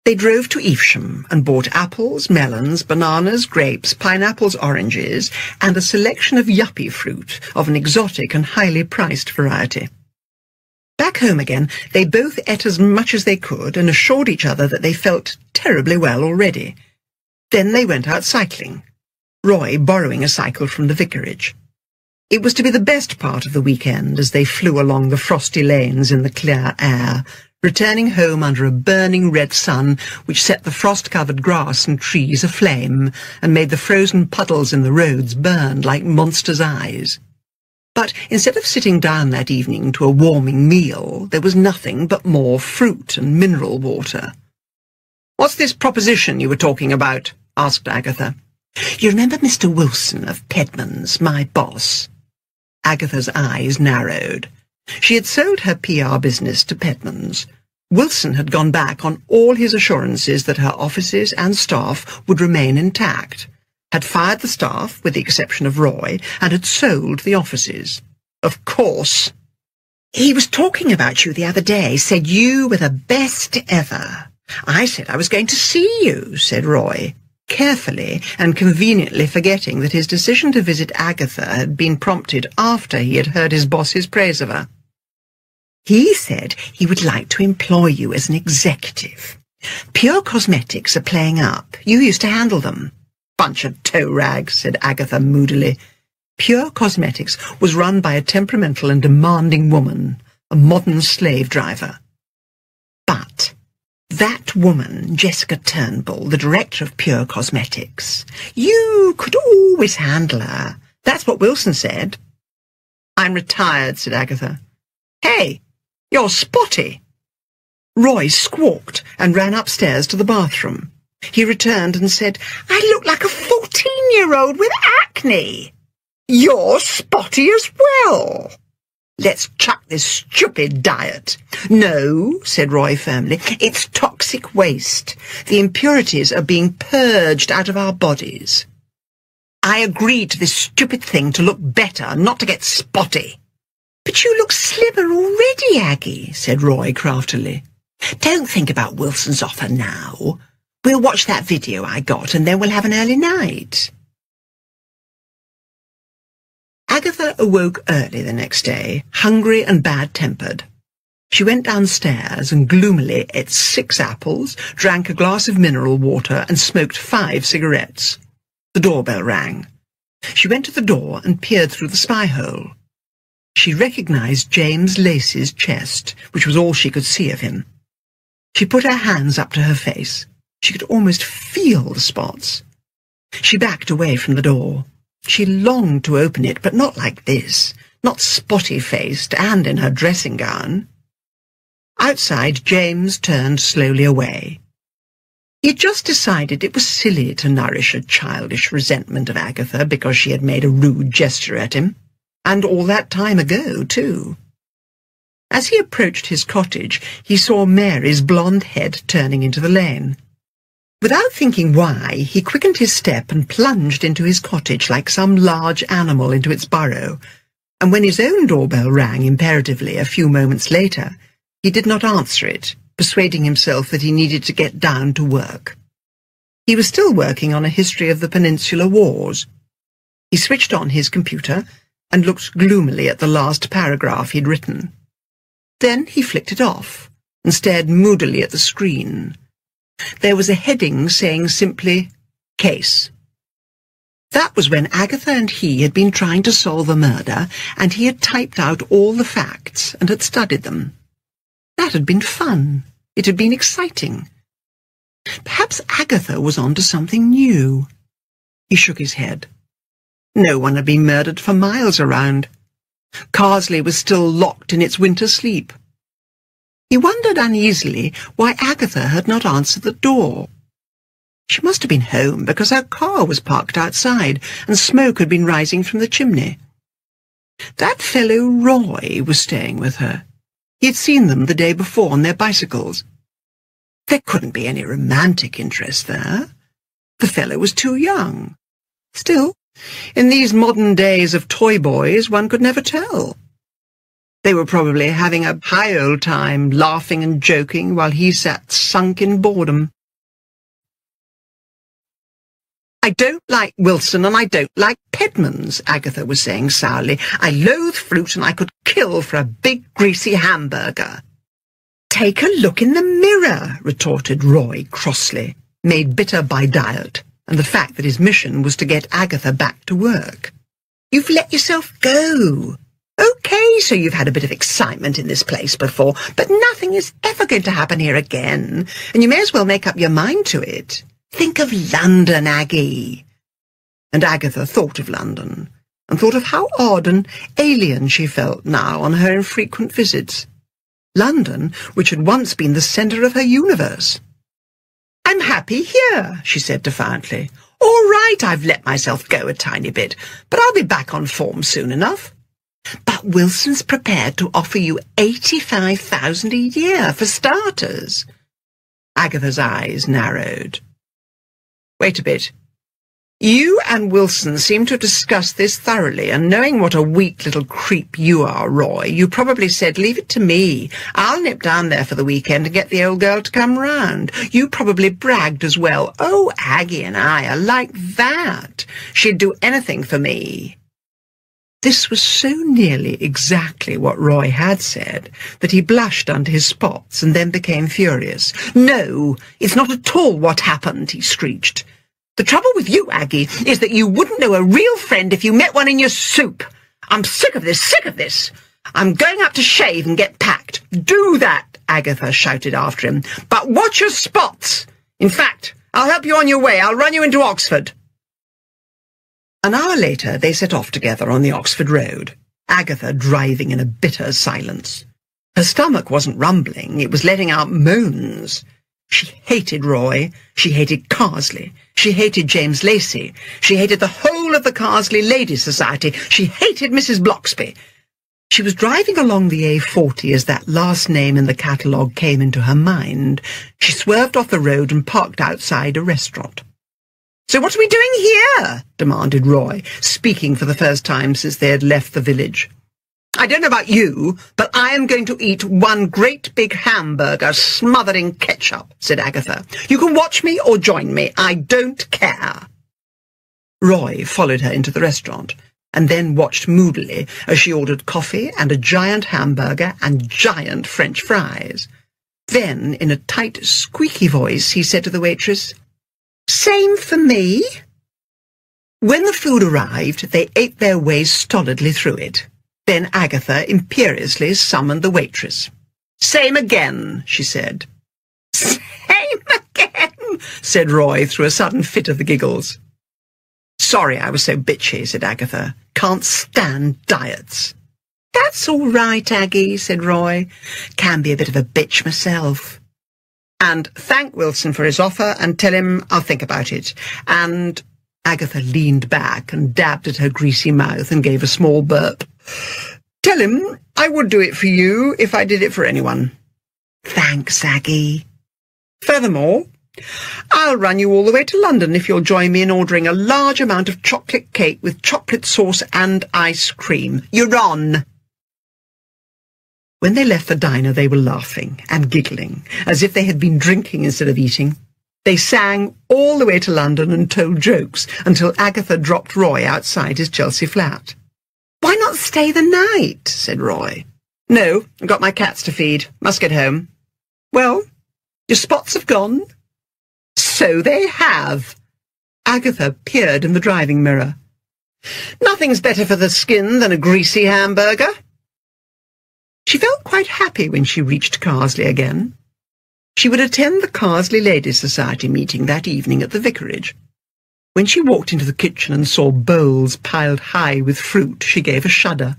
They drove to Evesham and bought apples, melons, bananas, grapes, pineapples, oranges, and a selection of yuppie fruit of an exotic and highly priced variety. Back home again, they both ate as much as they could and assured each other that they felt terribly well already. Then they went out cycling, Roy borrowing a cycle from the vicarage. It was to be the best part of the weekend as they flew along the frosty lanes in the clear air, returning home under a burning red sun which set the frost-covered grass and trees aflame and made the frozen puddles in the roads burn like monsters' eyes. But instead of sitting down that evening to a warming meal, there was nothing but more fruit and mineral water. "What's this proposition you were talking about?" asked Agatha. "You remember Mr. Wilson of Pedman's, my boss?" Agatha's eyes narrowed. She had sold her PR business to Pedman's. Wilson had gone back on all his assurances that her offices and staff would remain intact, had fired the staff, with the exception of Roy, and had sold the offices. "Of course." "He was talking about you the other day, said you were the best ever." "I said I was going to see you," said Roy, carefully and conveniently forgetting that his decision to visit Agatha had been prompted after he had heard his boss's praise of her. "He said he would like to employ you as an executive. Pure Cosmetics are playing up. You used to handle them." "Bunch of toe rags," said Agatha moodily. Pure Cosmetics was run by a temperamental and demanding woman, a modern slave driver. But that woman, Jessica Turnbull, the director of Pure Cosmetics, you could always handle her. That's what Wilson said. "I'm retired," said Agatha. "Hey, you're spotty." Roy squawked and ran upstairs to the bathroom. He returned and said, "I look like a 14-year-old with acne." "You're spotty as well." "Let's chuck this stupid diet." "No," said Roy firmly, "it's toxic waste. The impurities are being purged out of our bodies." "I agreed to this stupid thing to look better, not to get spotty." "But you look slimmer already, Aggie," said Roy craftily. "Don't think about Wilson's offer now. We'll watch that video I got, and then we'll have an early night." Agatha awoke early the next day, hungry and bad-tempered. She went downstairs and gloomily ate 6 apples, drank a glass of mineral water, and smoked 5 cigarettes. The doorbell rang. She went to the door and peered through the spy-hole. She recognized James Lacey's chest, which was all she could see of him. She put her hands up to her face. She could almost feel the spots. She backed away from the door. She longed to open it, but not like this, not spotty-faced and in her dressing gown. Outside, James turned slowly away. He had just decided it was silly to nourish a childish resentment of Agatha because she had made a rude gesture at him, and all that time ago, too. As he approached his cottage, he saw Mary's blonde head turning into the lane. Without thinking why, he quickened his step and plunged into his cottage like some large animal into its burrow, and when his own doorbell rang imperatively a few moments later, he did not answer it, persuading himself that he needed to get down to work. He was still working on a history of the Peninsular Wars. He switched on his computer and looked gloomily at the last paragraph he'd written. Then he flicked it off and stared moodily at the screen. There was a heading saying simply, "Case." That was when Agatha and he had been trying to solve a murder, and he had typed out all the facts and had studied them. That had been fun. It had been exciting. Perhaps Agatha was on to something new. He shook his head. No one had been murdered for miles around. Carsely was still locked in its winter sleep. He wondered uneasily why Agatha had not answered the door. She must have been home because her car was parked outside and smoke had been rising from the chimney. That fellow Roy was staying with her. He had seen them the day before on their bicycles. There couldn't be any romantic interest there. The fellow was too young. Still, in these modern days of toy boys, one could never tell. They were probably having a high old time, laughing and joking, while he sat sunk in boredom. "I don't like Wilson and I don't like Pedmans," Agatha was saying sourly. "I loathe fruit and I could kill for a big greasy hamburger." "Take a look in the mirror," retorted Roy crossly, made bitter by diet and the fact that his mission was to get Agatha back to work. "You've let yourself go. Okay, so you've had a bit of excitement in this place before, but nothing is ever going to happen here again, and you may as well make up your mind to it. Think of London, Aggie." And Agatha thought of London, and thought of how odd and alien she felt now on her infrequent visits. London, which had once been the centre of her universe. "I'm happy here," she said defiantly. "All right, I've let myself go a tiny bit, but I'll be back on form soon enough." "But Wilson's prepared to offer you $85,000 a year for starters." Agatha's eyes narrowed. "Wait a bit. You and Wilson seem to have discussed this thoroughly, and knowing what a weak little creep you are, Roy, you probably said, 'Leave it to me. I'll nip down there for the weekend and get the old girl to come round.' You probably bragged as well, 'Oh, Aggie and I are like that. She'd do anything for me.'" This was so nearly exactly what Roy had said that he blushed under his spots and then became furious. "No, it's not at all what happened," he screeched. "The trouble with you, Aggie, is that you wouldn't know a real friend if you met one in your soup. I'm sick of this, sick of this. I'm going up to shave and get packed." "Do that," Agatha shouted after him. "But watch your spots. In fact, I'll help you on your way. I'll run you into Oxford." An hour later, they set off together on the Oxford Road. Agatha driving in a bitter silence. Her stomach wasn't rumbling, it was letting out moans. She hated Roy, she hated Carsely, she hated James Lacey, she hated the whole of the Carsely Ladies' Society, she hated Mrs. Bloxby. She was driving along the A40 as that last name in the catalogue came into her mind. She swerved off the road and parked outside a restaurant. "So what are we doing here?" demanded Roy, speaking for the first time since they had left the village. "I don't know about you, but I am going to eat one great big hamburger smothered in ketchup," said Agatha. "You can watch me or join me. I don't care." Roy followed her into the restaurant, and then watched moodily as she ordered coffee and a giant hamburger and giant French fries. Then, in a tight, squeaky voice, he said to the waitress, "Same for me." When the food arrived, they ate their way stolidly through it. Then Agatha imperiously summoned the waitress. "Same again," she said. "Same again," said Roy through a sudden fit of the giggles. "Sorry I was so bitchy," said Agatha. "Can't stand diets." "That's all right, Aggie," said Roy. "Can be a bit of a bitch myself." "And thank Wilson for his offer and tell him I'll think about it. And—" Agatha leaned back and dabbed at her greasy mouth and gave a small burp. "Tell him I would do it for you if I did it for anyone." "Thanks, Aggie." "Furthermore, I'll run you all the way to London if you'll join me in ordering a large amount of chocolate cake with chocolate sauce and ice cream. You're on." When they left the diner, they were laughing and giggling, as if they had been drinking instead of eating. They sang all the way to London and told jokes until Agatha dropped Roy outside his Chelsea flat. "Why not stay the night?" said Roy. "No, I've got my cats to feed. Must get home." "Well, your spots have gone." "So they have." Agatha peered in the driving mirror. "Nothing's better for the skin than a greasy hamburger." She felt quite happy when she reached Carsely again. She would attend the Carsely Ladies' Society meeting that evening at the vicarage. When she walked into the kitchen and saw bowls piled high with fruit, she gave a shudder.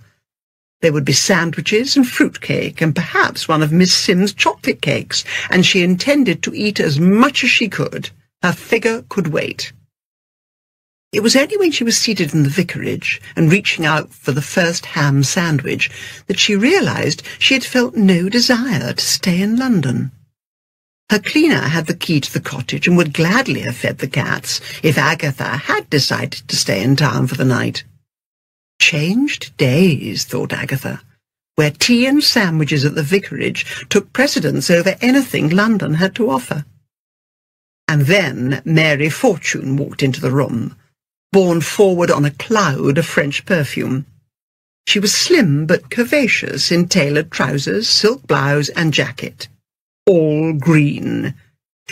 There would be sandwiches and fruitcake and perhaps one of Miss Simm's chocolate cakes, and she intended to eat as much as she could. Her figure could wait. It was only when she was seated in the vicarage and reaching out for the first ham sandwich that she realised she had felt no desire to stay in London. Her cleaner had the key to the cottage and would gladly have fed the cats if Agatha had decided to stay in town for the night. Changed days, thought Agatha, where tea and sandwiches at the vicarage took precedence over anything London had to offer. And then Mary Fortune walked into the room, borne forward on a cloud of French perfume. She was slim but curvaceous in tailored trousers, silk blouse and jacket. All green.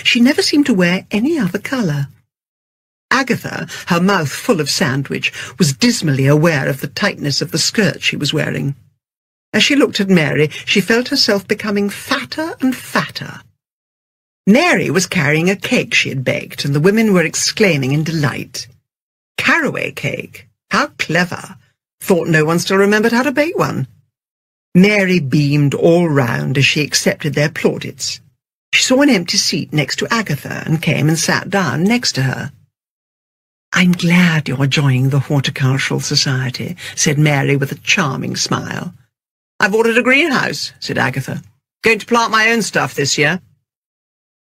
She never seemed to wear any other colour. Agatha, her mouth full of sandwich, was dismally aware of the tightness of the skirt she was wearing. As she looked at Mary, she felt herself becoming fatter and fatter. Mary was carrying a cake she had baked, and the women were exclaiming in delight. Caraway cake! How clever! Thought no one still remembered how to bake one. Mary beamed all round as she accepted their plaudits. She saw an empty seat next to Agatha and came and sat down next to her. "I'm glad you're joining the Horticultural Society," said Mary with a charming smile. "I've ordered a greenhouse," said Agatha. "Going to plant my own stuff this year."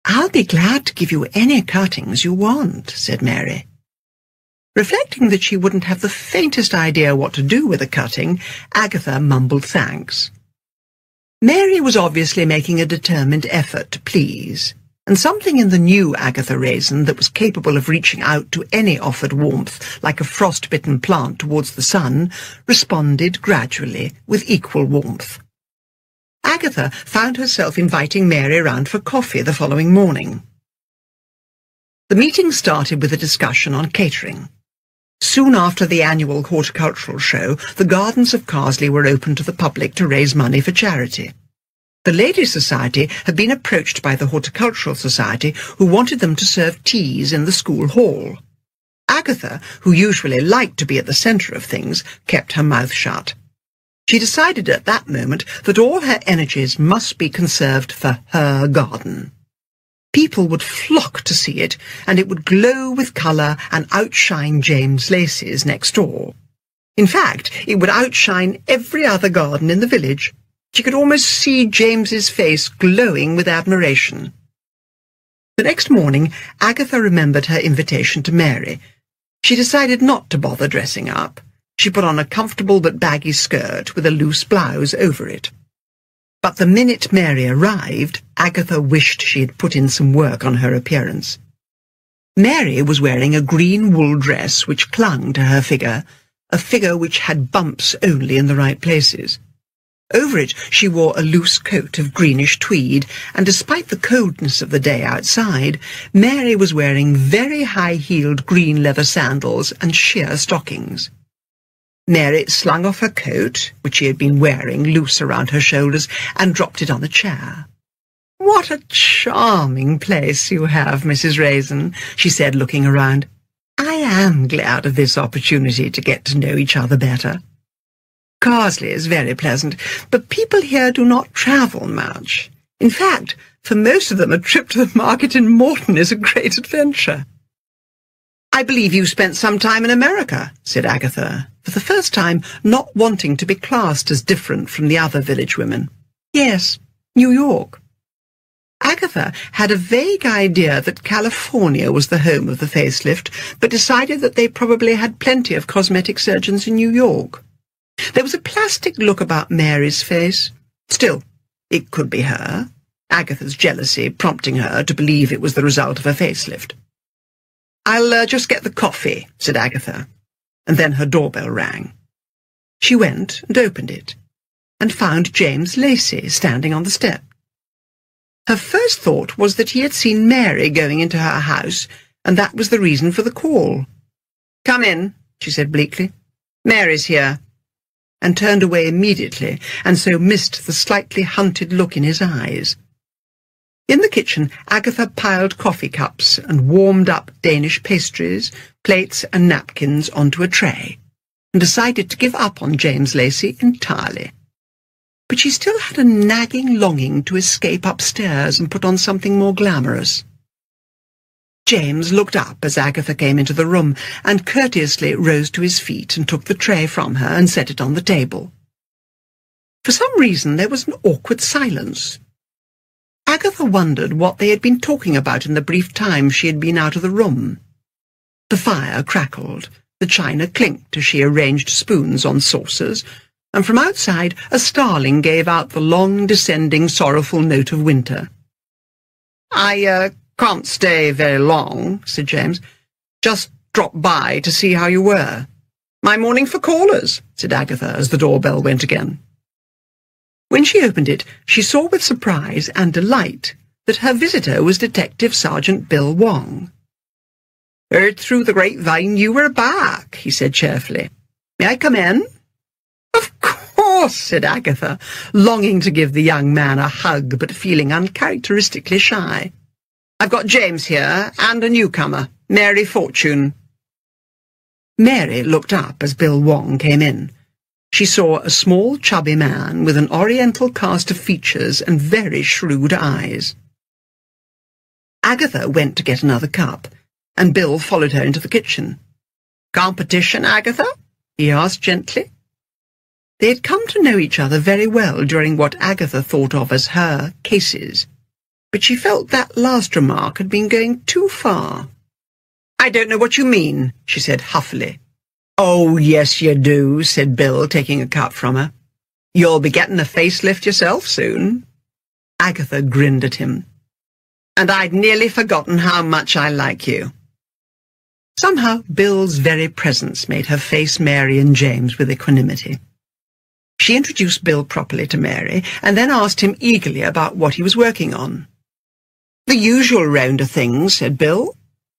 "I'll be glad to give you any cuttings you want," said Mary. Reflecting that she wouldn't have the faintest idea what to do with a cutting, Agatha mumbled thanks. Mary was obviously making a determined effort to please, and something in the new Agatha Raisin that was capable of reaching out to any offered warmth like a frost-bitten plant towards the sun responded gradually with equal warmth. Agatha found herself inviting Mary round for coffee the following morning. The meeting started with a discussion on catering. Soon after the annual horticultural show, the gardens of Carsely were open to the public to raise money for charity. The Ladies' Society had been approached by the Horticultural Society, who wanted them to serve teas in the school hall. Agatha, who usually liked to be at the centre of things, kept her mouth shut. She decided at that moment that all her energies must be conserved for her garden. People would flock to see it, and it would glow with colour and outshine James Lacey's next door. In fact, it would outshine every other garden in the village. She could almost see James's face glowing with admiration. The next morning, Agatha remembered her invitation to Mary. She decided not to bother dressing up. She put on a comfortable but baggy skirt with a loose blouse over it. But the minute Mary arrived, Agatha wished she had put in some work on her appearance. Mary was wearing a green wool dress which clung to her figure, a figure which had bumps only in the right places. Over it she wore a loose coat of greenish tweed, and despite the coldness of the day outside, Mary was wearing very high-heeled green leather sandals and sheer stockings. Mary slung off her coat, which she had been wearing loose around her shoulders, and dropped it on a chair. "What a charming place you have, Mrs. Raisin," she said, looking around. "I am glad of this opportunity to get to know each other better. Carsely is very pleasant, but people here do not travel much. In fact, for most of them a trip to the market in Morton is a great adventure." "I believe you spent some time in America," said Agatha, for the first time not wanting to be classed as different from the other village women. "Yes, New York." Agatha had a vague idea that California was the home of the facelift, but decided that they probably had plenty of cosmetic surgeons in New York. There was a plastic look about Mary's face. Still, it could be her, Agatha's jealousy prompting her to believe it was the result of a facelift. "I'll just get the coffee," said Agatha, and then her doorbell rang. She went and opened it, and found James Lacey standing on the step. Her first thought was that he had seen Mary going into her house, and that was the reason for the call. "Come in," she said bleakly. "Mary's here," and turned away immediately, and so missed the slightly hunted look in his eyes. In the kitchen, Agatha piled coffee cups and warmed up Danish pastries, plates and napkins onto a tray, and decided to give up on James Lacey entirely. But she still had a nagging longing to escape upstairs and put on something more glamorous. James looked up as Agatha came into the room, and courteously rose to his feet and took the tray from her and set it on the table. For some reason there was an awkward silence. Agatha wondered what they had been talking about in the brief time she had been out of the room. The fire crackled, the china clinked as she arranged spoons on saucers, and from outside a starling gave out the long, descending, sorrowful note of winter. "I can't stay very long," said James. "Just dropped by to see how you were." "My morning for callers," said Agatha as the doorbell went again. When she opened it, she saw with surprise and delight that her visitor was Detective Sergeant Bill Wong. "Heard through the grapevine you were back," he said cheerfully. "May I come in?" "Of course," said Agatha, longing to give the young man a hug but feeling uncharacteristically shy. "I've got James here, and a newcomer, Mary Fortune." Mary looked up as Bill Wong came in. She saw a small, chubby man with an oriental cast of features and very shrewd eyes. Agatha went to get another cup, and Bill followed her into the kitchen. "Competition, Agatha?" he asked gently. They had come to know each other very well during what Agatha thought of as her cases, but she felt that last remark had been going too far. "I don't know what you mean," she said huffily. "Oh, yes, you do," said Bill, taking a cup from her. "You'll be getting a facelift yourself soon." Agatha grinned at him. "And I'd nearly forgotten how much I like you." Somehow Bill's very presence made her face Mary and James with equanimity. She introduced Bill properly to Mary, and then asked him eagerly about what he was working on. "The usual round of things," said Bill.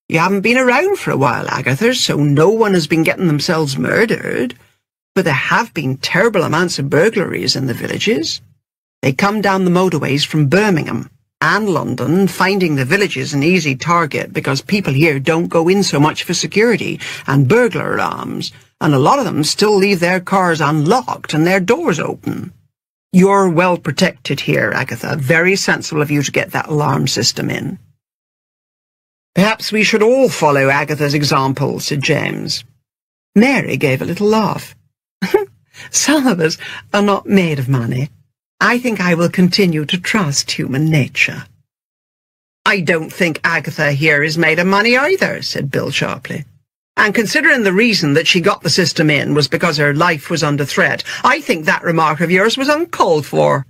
"You haven't been around for a while, Agatha, so no one has been getting themselves murdered. But there have been terrible amounts of burglaries in the villages. They come down the motorways from Birmingham and London, finding the villages an easy target because people here don't go in so much for security and burglar alarms, and a lot of them still leave their cars unlocked and their doors open. You're well protected here, Agatha. Very sensible of you to get that alarm system in. Perhaps we should all follow Agatha's example, said James. Mary gave a little laugh. Some of us are not made of money. I think I will continue to trust human nature. I don't think Agatha here is made of money either, said Bill sharply. And considering the reason that she got the system in was because her life was under threat, I think that remark of yours was uncalled for.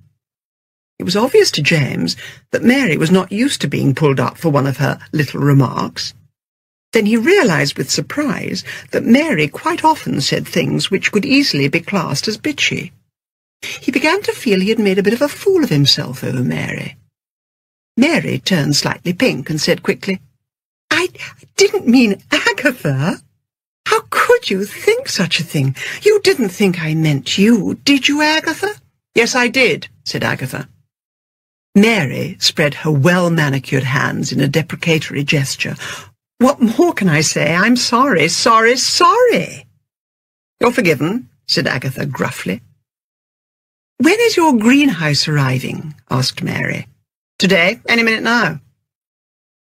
It was obvious to James that Mary was not used to being pulled up for one of her little remarks. Then he realized with surprise that Mary quite often said things which could easily be classed as bitchy. He began to feel he had made a bit of a fool of himself over Mary. Mary turned slightly pink and said quickly, I didn't mean Agatha. How could you think such a thing? You didn't think I meant you, did you, Agatha? Yes, I did, said Agatha. Mary spread her well-manicured hands in a deprecatory gesture. What more can I say? I'm sorry, sorry, sorry. You're forgiven, said Agatha gruffly. When is your greenhouse arriving? Asked Mary. Today, any minute now.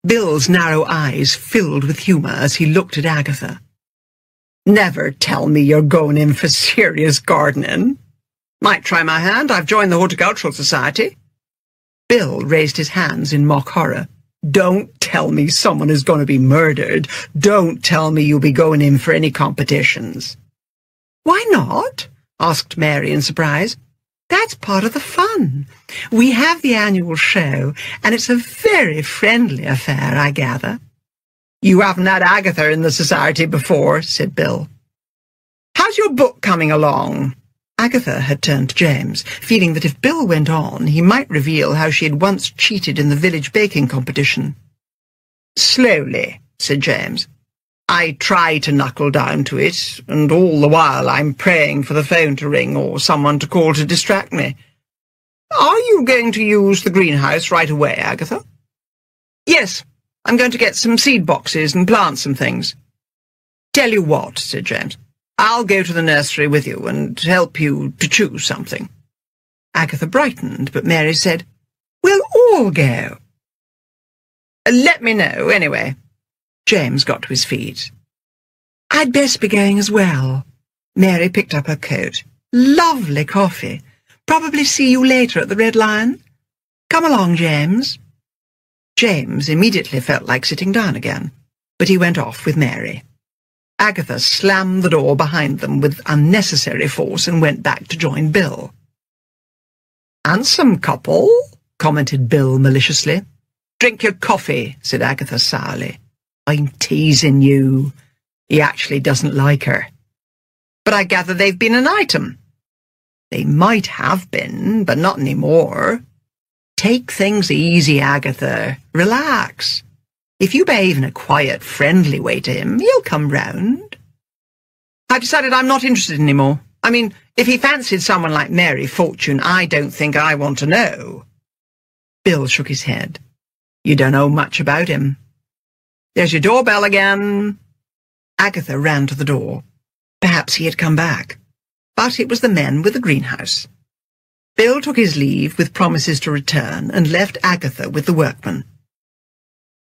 Bill's narrow eyes filled with humour as he looked at Agatha. Never tell me you're going in for serious gardening. Might try my hand. I've joined the Horticultural Society. Bill raised his hands in mock horror. Don't tell me someone is going to be murdered. Don't tell me you'll be going in for any competitions. Why not? Asked Mary in surprise. That's part of the fun. We have the annual show, and it's a very friendly affair, I gather. You haven't had Agatha in the society before, said Bill. How's your book coming along? Agatha had turned to James, feeling that if Bill went on, he might reveal how she had once cheated in the village baking competition. Slowly, said James. I try to knuckle down to it, and all the while I'm praying for the phone to ring or someone to call to distract me. Are you going to use the greenhouse right away, Agatha? Yes, I'm going to get some seed boxes and plant some things. Tell you what, said James. I'll go to the nursery with you and help you to choose something. Agatha brightened, but Mary said, We'll all go. Let me know, anyway. James got to his feet. I'd best be going as well. Mary picked up her coat. Lovely coffee. Probably see you later at the Red Lion. Come along, James. James immediately felt like sitting down again, but he went off with Mary. Agatha slammed the door behind them with unnecessary force and went back to join Bill. Handsome couple, commented Bill maliciously. Drink your coffee, said Agatha sourly. I'm teasing you. He actually doesn't like her. But I gather they've been an item. They might have been, but not anymore. Take things easy, Agatha. Relax. If you behave in a quiet, friendly way to him, he'll come round. I've decided I'm not interested anymore. I mean, if he fancied someone like Mary Fortune, I don't think I want to know. Bill shook his head. You don't know much about him. There's your doorbell again. Agatha ran to the door. Perhaps he had come back. But it was the men with the greenhouse. Bill took his leave with promises to return and left Agatha with the workmen.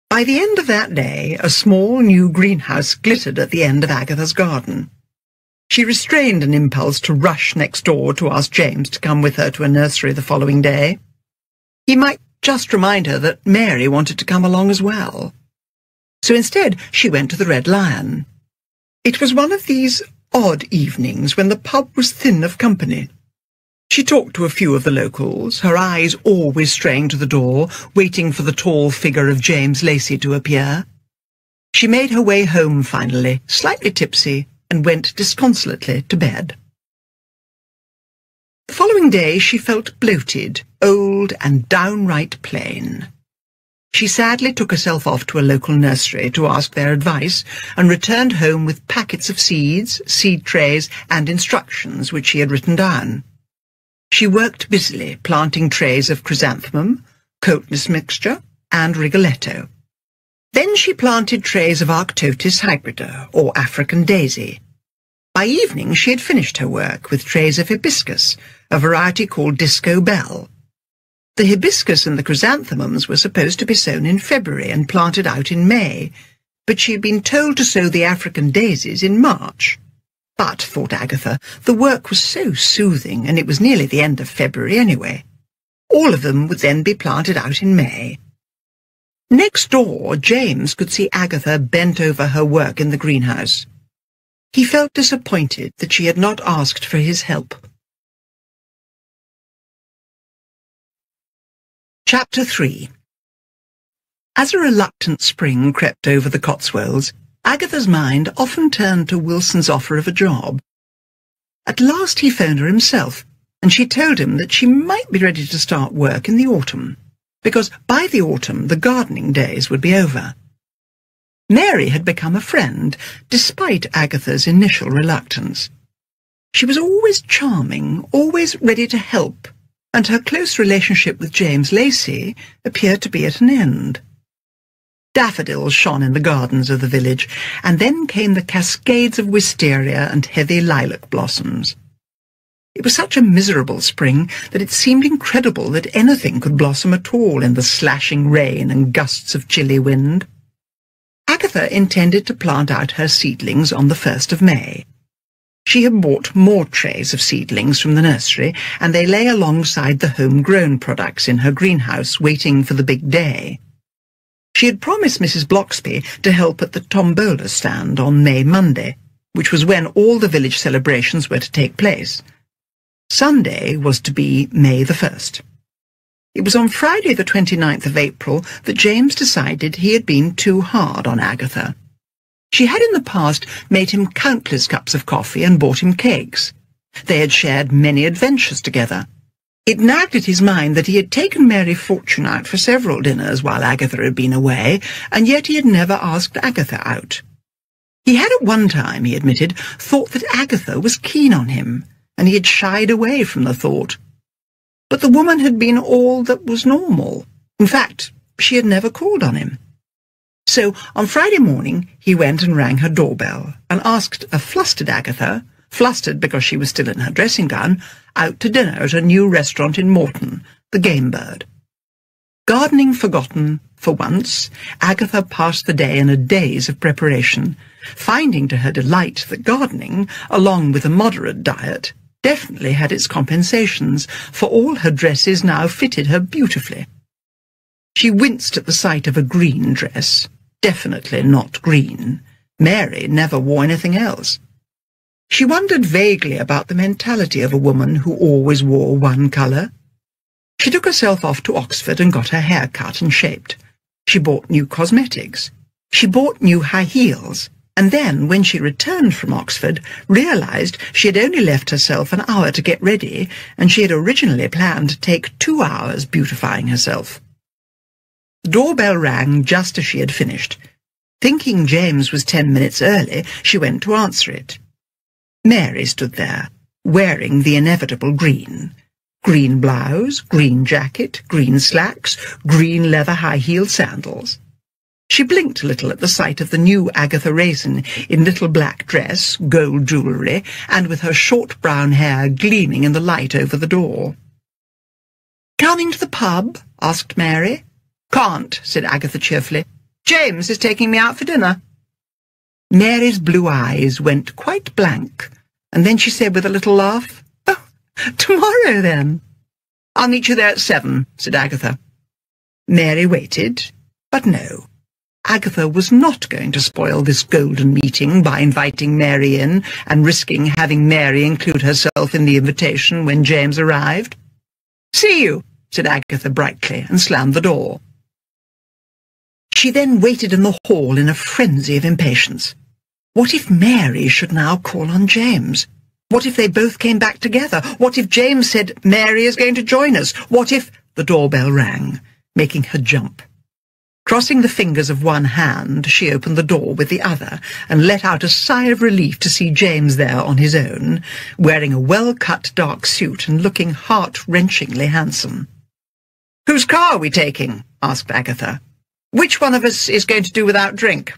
By the end of that day, a small new greenhouse glittered at the end of Agatha's garden. She restrained an impulse to rush next door to ask James to come with her to a nursery the following day. He might just remind her that Mary wanted to come along as well. So instead, she went to the Red Lion. It was one of these odd evenings when the pub was thin of company. She talked to a few of the locals, her eyes always straying to the door, waiting for the tall figure of James Lacey to appear. She made her way home finally, slightly tipsy, and went disconsolately to bed. The following day she felt bloated, old, and downright plain. She sadly took herself off to a local nursery to ask their advice, and returned home with packets of seeds, seed trays, and instructions which she had written down. She worked busily, planting trays of chrysanthemum, coatness mixture, and rigoletto. Then she planted trays of Arctotis hybrida, or African daisy. By By evening she had finished her work with trays of hibiscus, a variety called Disco Belle. The hibiscus and the chrysanthemums were supposed to be sown in February and planted out in May, but she had been told to sow the African daisies in March. But, thought Agatha, the work was so soothing, and it was nearly the end of February anyway. All of them would then be planted out in May. Next door, James could see Agatha bent over her work in the greenhouse. He felt disappointed that she had not asked for his help. Chapter 3. As a reluctant spring crept over the Cotswolds, Agatha's mind often turned to Wilson's offer of a job. At last he phoned her himself, and she told him that she might be ready to start work in the autumn, because by the autumn the gardening days would be over. Mary had become a friend, despite Agatha's initial reluctance. She was always charming, always ready to help, and her close relationship with James Lacey appeared to be at an end. Daffodils shone in the gardens of the village, and then came the cascades of wisteria and heavy lilac blossoms. It was such a miserable spring that it seemed incredible that anything could blossom at all in the slashing rain and gusts of chilly wind. Agatha intended to plant out her seedlings on the 1st of May. She had bought more trays of seedlings from the nursery, and they lay alongside the home-grown products in her greenhouse, waiting for the big day. She had promised Mrs. Bloxby to help at the tombola stand on May Monday, which was when all the village celebrations were to take place. Sunday was to be May the 1st. It was on Friday the 29th of April that James decided he had been too hard on Agatha. She had in the past made him countless cups of coffee and bought him cakes. They had shared many adventures together. It nagged at his mind that he had taken Mary Fortune out for several dinners while Agatha had been away, and yet he had never asked Agatha out. He had at one time, he admitted, thought that Agatha was keen on him, and he had shied away from the thought. But the woman had been all that was normal. In fact, she had never called on him. So on Friday morning he went and rang her doorbell and asked a flustered Agatha, flustered because she was still in her dressing gown, out to dinner at a new restaurant in Morton, the Game Bird. Gardening forgotten, for once, Agatha passed the day in a daze of preparation, finding to her delight that gardening, along with a moderate diet, definitely had its compensations, for all her dresses now fitted her beautifully. She winced at the sight of a green dress, definitely not green. Mary never wore anything else. She wondered vaguely about the mentality of a woman who always wore one colour. She took herself off to Oxford and got her hair cut and shaped. She bought new cosmetics. She bought new high heels. And then, when she returned from Oxford, realised she had only left herself an hour to get ready, and she had originally planned to take 2 hours beautifying herself. The doorbell rang just as she had finished. Thinking James was 10 minutes early, she went to answer it. Mary stood there, wearing the inevitable green. Green blouse, green jacket, green slacks, green leather high-heeled sandals. She blinked a little at the sight of the new Agatha Raisin in little black dress, gold jewellery, and with her short brown hair gleaming in the light over the door. "Coming to the pub?" asked Mary. "Can't," said Agatha cheerfully. "James is taking me out for dinner." Mary's blue eyes went quite blank, and then she said with a little laugh, "Oh, tomorrow then." "I'll meet you there at 7, said Agatha. Mary waited, but no. Agatha was not going to spoil this golden meeting by inviting Mary in and risking having Mary include herself in the invitation when James arrived. "See you," said Agatha brightly, and slammed the door. She then waited in the hall in a frenzy of impatience. What if Mary should now call on James? What if they both came back together? What if James said, "Mary is going to join us"? What if— The doorbell rang, making her jump. Crossing the fingers of one hand, she opened the door with the other and let out a sigh of relief to see James there on his own, wearing a well-cut dark suit and looking heart-wrenchingly handsome. "Whose car are we taking?" asked Agatha. "Which one of us is going to do without drink?"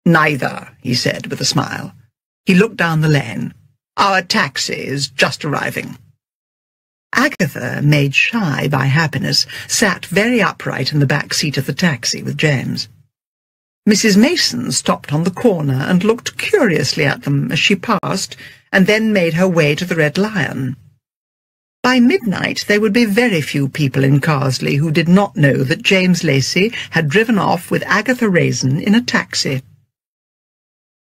"Neither," he said with a smile. He looked down the lane. "Our taxi is just arriving." Agatha, made shy by happiness, sat very upright in the back seat of the taxi with James. Mrs. Mason stopped on the corner and looked curiously at them as she passed, and then made her way to the Red Lion. By midnight there would be very few people in Carsely who did not know that James Lacey had driven off with Agatha Raisin in a taxi.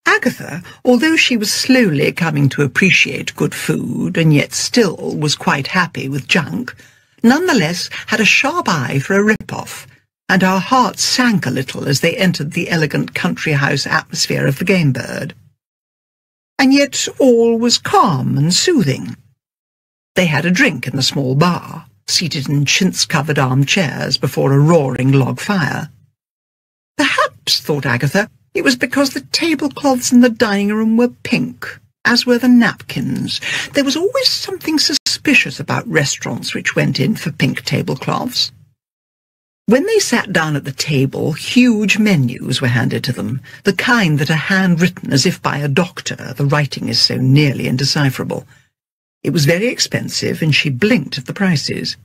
Agatha, although she was slowly coming to appreciate good food, and yet still was quite happy with junk, nonetheless had a sharp eye for a rip-off, and her heart sank a little as they entered the elegant country-house atmosphere of the Game Bird. And yet all was calm and soothing. They had a drink in the small bar, seated in chintz-covered armchairs before a roaring log fire. Perhaps, thought Agatha, it was because the tablecloths in the dining-room were pink, as were the napkins. There was always something suspicious about restaurants which went in for pink tablecloths. When they sat down at the table, huge menus were handed to them, the kind that are handwritten as if by a doctor, the writing is so nearly indecipherable. It was very expensive, and she blinked at the prices,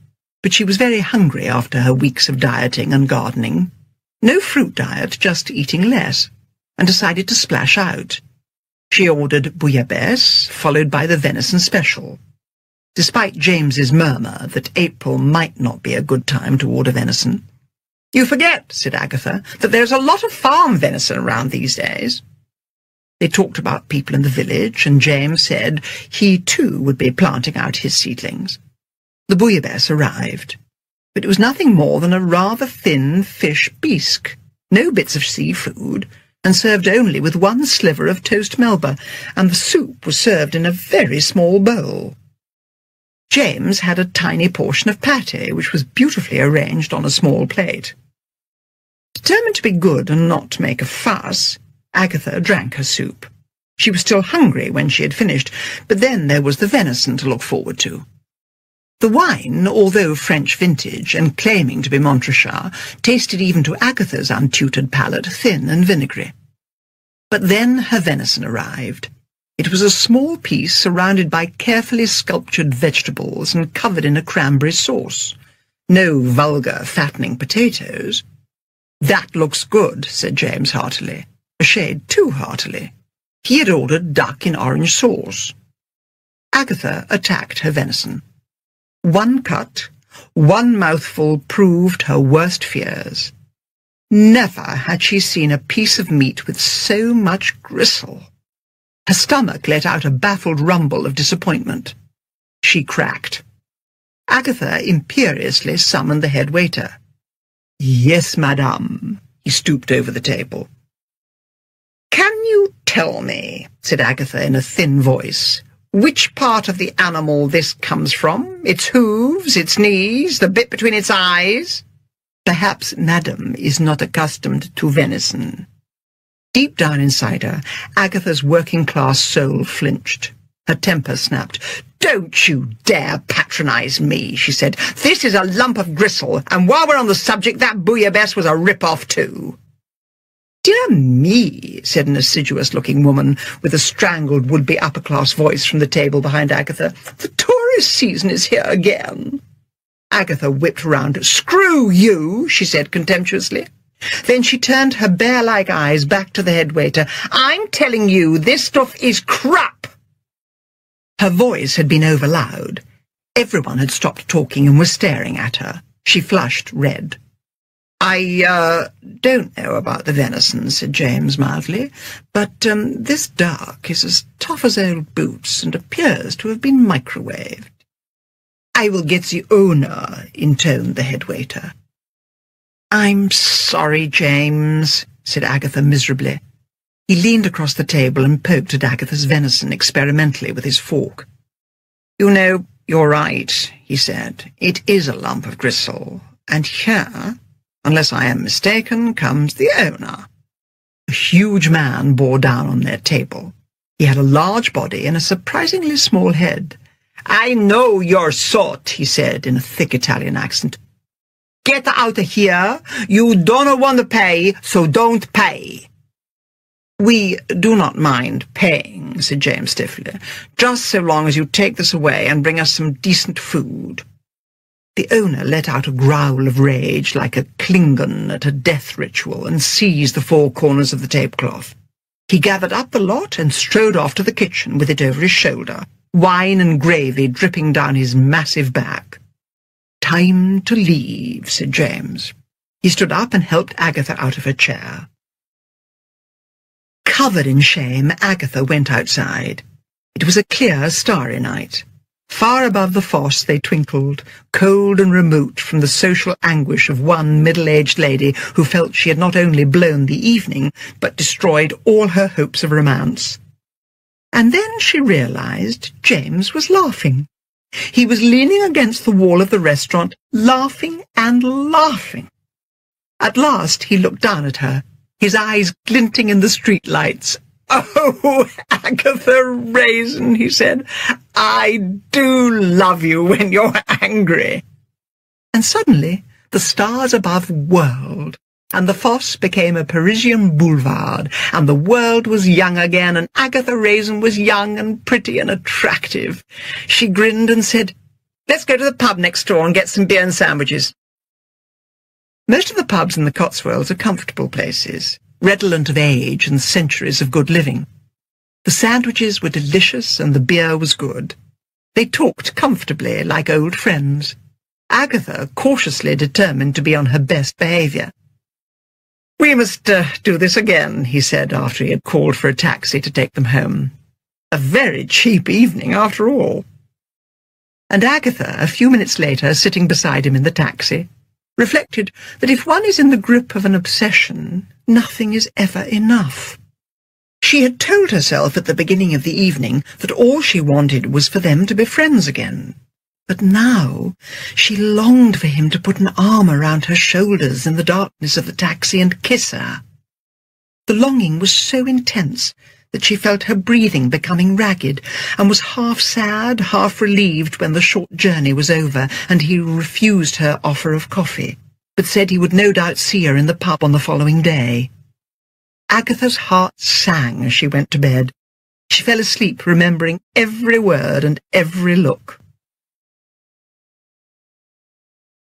but she was very hungry after her weeks of dieting and gardening. No fruit diet, just eating less, and decided to splash out. She ordered bouillabaisse, followed by the venison special. Despite James's murmur that April might not be a good time to order venison. "You forget," said Agatha, "that there's a lot of farm venison around these days." They talked about people in the village, and James said he too would be planting out his seedlings. The bouillabaisse arrived, but it was nothing more than a rather thin fish bisque, no bits of seafood, and served only with one sliver of toast melba, and the soup was served in a very small bowl. James had a tiny portion of pâté, which was beautifully arranged on a small plate. Determined to be good and not to make a fuss, Agatha drank her soup. She was still hungry when she had finished, but then there was the venison to look forward to. The wine, although French vintage and claiming to be Montrachet, tasted even to Agatha's untutored palate thin and vinegary. But then her venison arrived. It was a small piece surrounded by carefully sculptured vegetables and covered in a cranberry sauce. No vulgar, fattening potatoes. "That looks good," said James heartily, a shade too heartily. He had ordered duck in orange sauce. Agatha attacked her venison. One cut, one mouthful proved her worst fears. Never had she seen a piece of meat with so much gristle. Her stomach let out a baffled rumble of disappointment. She cracked. Agatha imperiously summoned the head waiter. "Yes, madame." He stooped over the table. "Can you tell me," said Agatha in a thin voice, "which part of the animal this comes from? Its hooves, its knees, the bit between its eyes?" "Perhaps madam is not accustomed to venison." Deep down inside her, Agatha's working-class soul flinched. Her temper snapped. "Don't you dare patronize me," she said. "This is a lump of gristle, and while we're on the subject, that bouillabaisse was a rip-off too." "Dear me," said an assiduous-looking woman with a strangled would-be upper-class voice from the table behind Agatha. "The tourist season is here again." Agatha whipped round. "Screw you," she said contemptuously. Then she turned her bear-like eyes back to the head waiter. "I'm telling you, this stuff is crap." Her voice had been over-loud. Everyone had stopped talking and was staring at her. She flushed red. "I don't know about the venison," said James mildly, "but this duck is as tough as old boots and appears to have been microwaved." "I will get the owner," intoned the head waiter. "I'm sorry, James," said Agatha miserably. He leaned across the table and poked at Agatha's venison experimentally with his fork. "You know, you're right," he said. "It is a lump of gristle, and here, unless I am mistaken, comes the owner." A huge man bore down on their table. He had a large body and a surprisingly small head. "I know your sort," he said in a thick Italian accent. "Get out of here. You don't want to pay, so don't pay." "We do not mind paying," said James stiffly, "just so long as you take this away and bring us some decent food." The owner let out a growl of rage like a Klingon at a death ritual and seized the four corners of the tablecloth. He gathered up the lot and strode off to the kitchen with it over his shoulder, wine and gravy dripping down his massive back. "Time to leave," said James. He stood up and helped Agatha out of her chair. Covered in shame, Agatha went outside. It was a clear, starry night. Far above the fosse they twinkled, cold and remote from the social anguish of one middle-aged lady who felt she had not only blown the evening, but destroyed all her hopes of romance. And then she realized James was laughing. He was leaning against the wall of the restaurant, laughing and laughing. At last he looked down at her, his eyes glinting in the streetlights. "Oh, Agatha Raisin," he said, "I do love you when you're angry." And suddenly the stars above whirled, and the fosse became a Parisian boulevard, and the world was young again, and Agatha Raisin was young and pretty and attractive. She grinned and said, "Let's go to the pub next door and get some beer and sandwiches." Most of the pubs in the Cotswolds are comfortable places, redolent of age and centuries of good living. The sandwiches were delicious and the beer was good. They talked comfortably like old friends, Agatha cautiously determined to be on her best behaviour. "We must do this again," he said after he had called for a taxi to take them home. "A very cheap evening after all." And Agatha, a few minutes later, sitting beside him in the taxi, reflected that if one is in the grip of an obsession, nothing is ever enough. She had told herself at the beginning of the evening that all she wanted was for them to be friends again. But now she longed for him to put an arm around her shoulders in the darkness of the taxi and kiss her. The longing was so intense that she felt her breathing becoming ragged, and was half sad, half relieved when the short journey was over and he refused her offer of coffee, but said he would no doubt see her in the pub on the following day. Agatha's heart sang as she went to bed. She fell asleep remembering every word and every look.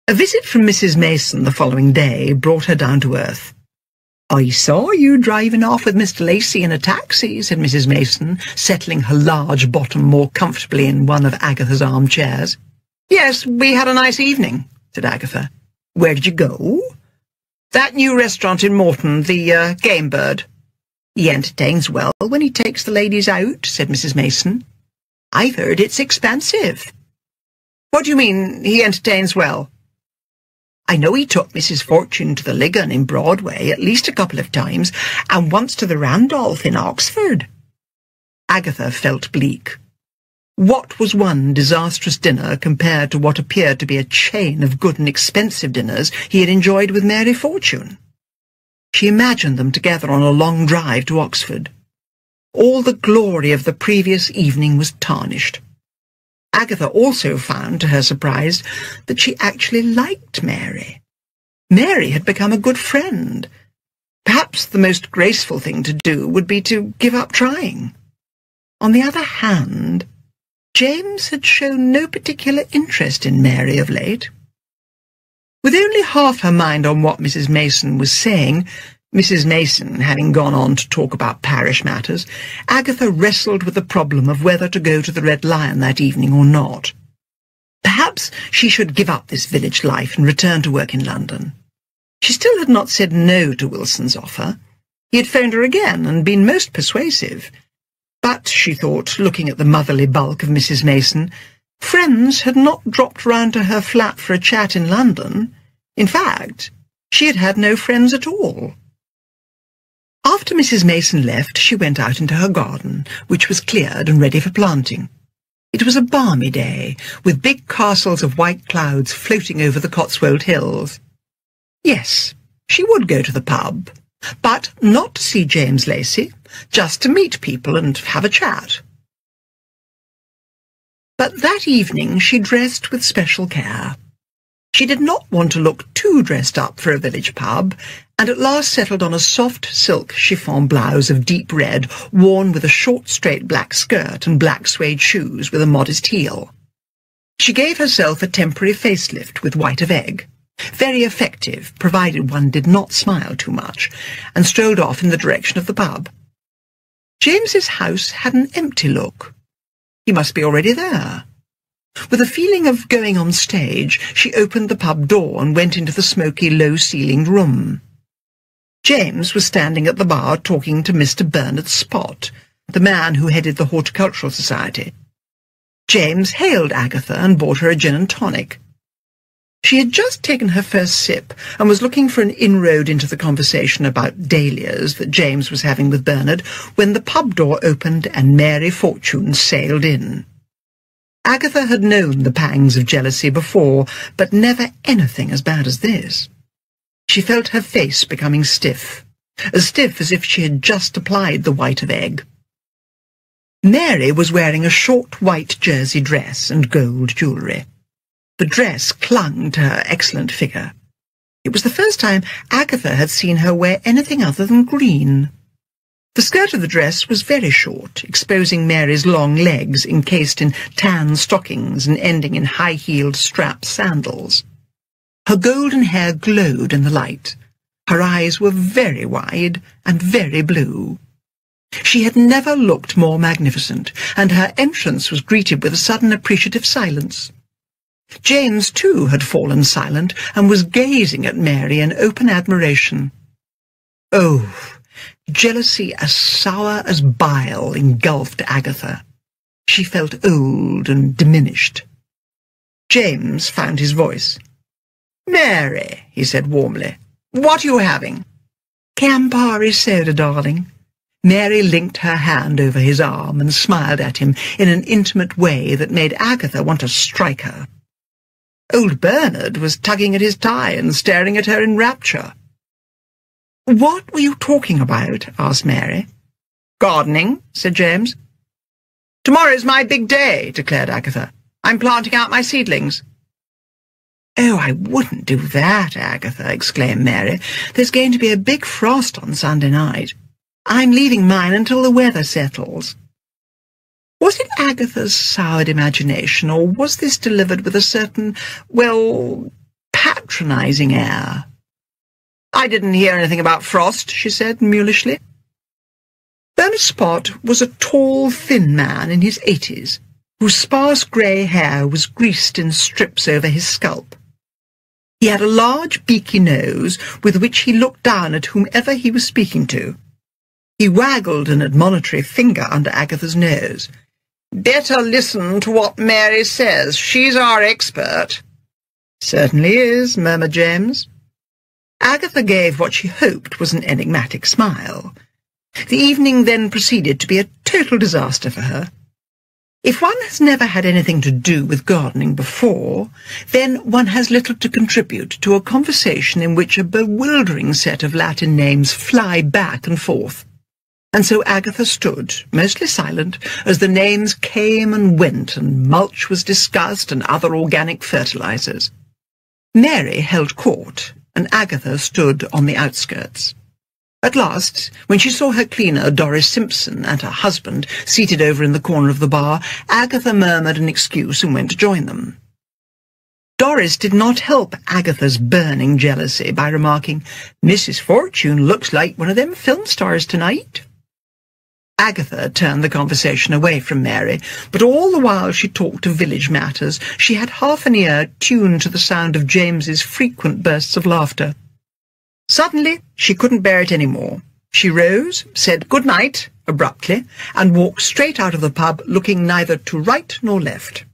A visit from Mrs. Mason the following day brought her down to earth. "I saw you driving off with Mr. Lacey in a taxi," said Mrs. Mason, settling her large bottom more comfortably in one of Agatha's armchairs. "Yes, we had a nice evening," said Agatha. "Where did you go?" "That new restaurant in Morton, the Game Bird." "He entertains well when he takes the ladies out," said Mrs. Mason. "I've heard it's expensive." "What do you mean, he entertains well?" "I know he took Mrs. Fortune to the Ligon in Broadway at least a couple of times, and once to the Randolph in Oxford." Agatha felt bleak. What was one disastrous dinner compared to what appeared to be a chain of good and expensive dinners he had enjoyed with Mary Fortune? She imagined them together on a long drive to Oxford. All the glory of the previous evening was tarnished. Agatha also found, to her surprise, that she actually liked Mary. Mary had become a good friend. Perhaps the most graceful thing to do would be to give up trying. On the other hand, James had shown no particular interest in Mary of late. With only half her mind on what Mrs. Mason was saying, Mrs. Mason having gone on to talk about parish matters, Agatha wrestled with the problem of whether to go to the Red Lion that evening or not. Perhaps she should give up this village life and return to work in London. She still had not said no to Wilson's offer. He had phoned her again and been most persuasive. But, she thought, looking at the motherly bulk of Mrs. Mason, friends had not dropped round to her flat for a chat in London. In fact, she had had no friends at all. After Mrs. Mason left, she went out into her garden, which was cleared and ready for planting. It was a balmy day, with big castles of white clouds floating over the Cotswold hills. Yes, she would go to the pub, but not to see James Lacey, just to meet people and have a chat. But that evening she dressed with special care. She did not want to look too dressed up for a village pub, and at last settled on a soft silk chiffon blouse of deep red, worn with a short straight black skirt and black suede shoes with a modest heel. She gave herself a temporary facelift with white of egg, very effective, provided one did not smile too much, and strolled off in the direction of the pub. James's house had an empty look. He must be already there. With a feeling of going on stage, she opened the pub door and went into the smoky, low-ceilinged room. James was standing at the bar talking to Mr. Bernard Spot, the man who headed the Horticultural Society. James hailed Agatha and bought her a gin and tonic. She had just taken her first sip and was looking for an inroad into the conversation about dahlias that James was having with Bernard when the pub door opened and Mary Fortune sailed in. Agatha had known the pangs of jealousy before, but never anything as bad as this. She felt her face becoming stiff as if she had just applied the white of egg. Mary was wearing a short white jersey dress and gold jewellery. The dress clung to her excellent figure. It was the first time Agatha had seen her wear anything other than green. The skirt of the dress was very short, exposing Mary's long legs encased in tan stockings and ending in high-heeled strap sandals. Her golden hair glowed in the light. Her eyes were very wide and very blue. She had never looked more magnificent, and her entrance was greeted with a sudden appreciative silence. James, too, had fallen silent and was gazing at Mary in open admiration. Oh, jealousy as sour as bile engulfed Agatha. She felt old and diminished. James found his voice. "Mary," he said warmly, "what are you having?" "Campari soda, darling." Mary linked her hand over his arm and smiled at him in an intimate way that made Agatha want to strike her. Old Bernard was tugging at his tie and staring at her in rapture. "What were you talking about?" asked Mary. "Gardening," said James. "Tomorrow's my big day," declared Agatha. "I'm planting out my seedlings." "Oh, I wouldn't do that, Agatha," exclaimed Mary. "There's going to be a big frost on Sunday night. I'm leaving mine until the weather settles." Was it Agatha's soured imagination, or was this delivered with a certain, patronising air? "I didn't hear anything about frost," she said mulishly. Bernard Spot was a tall, thin man in his 80s, whose sparse grey hair was greased in strips over his scalp. He had a large, beaky nose with which he looked down at whomever he was speaking to. He waggled an admonitory finger under Agatha's nose. "Better listen to what Mary says. She's our expert." "Certainly is," murmured James. Agatha gave what she hoped was an enigmatic smile. The evening then proceeded to be a total disaster for her. If one has never had anything to do with gardening before, then one has little to contribute to a conversation in which a bewildering set of Latin names fly back and forth. And so Agatha stood, mostly silent, as the names came and went and mulch was discussed and other organic fertilizers. Mary held court, and Agatha stood on the outskirts. At last, when she saw her cleaner, Doris Simpson, and her husband seated over in the corner of the bar, Agatha murmured an excuse and went to join them. Doris did not help Agatha's burning jealousy by remarking, "Mrs. Fortune looks like one of them film stars tonight." Agatha turned the conversation away from Mary, but all the while she talked of village matters, she had half an ear tuned to the sound of James's frequent bursts of laughter. Suddenly, she couldn't bear it any more. She rose, said good night abruptly, and walked straight out of the pub, looking neither to right nor left.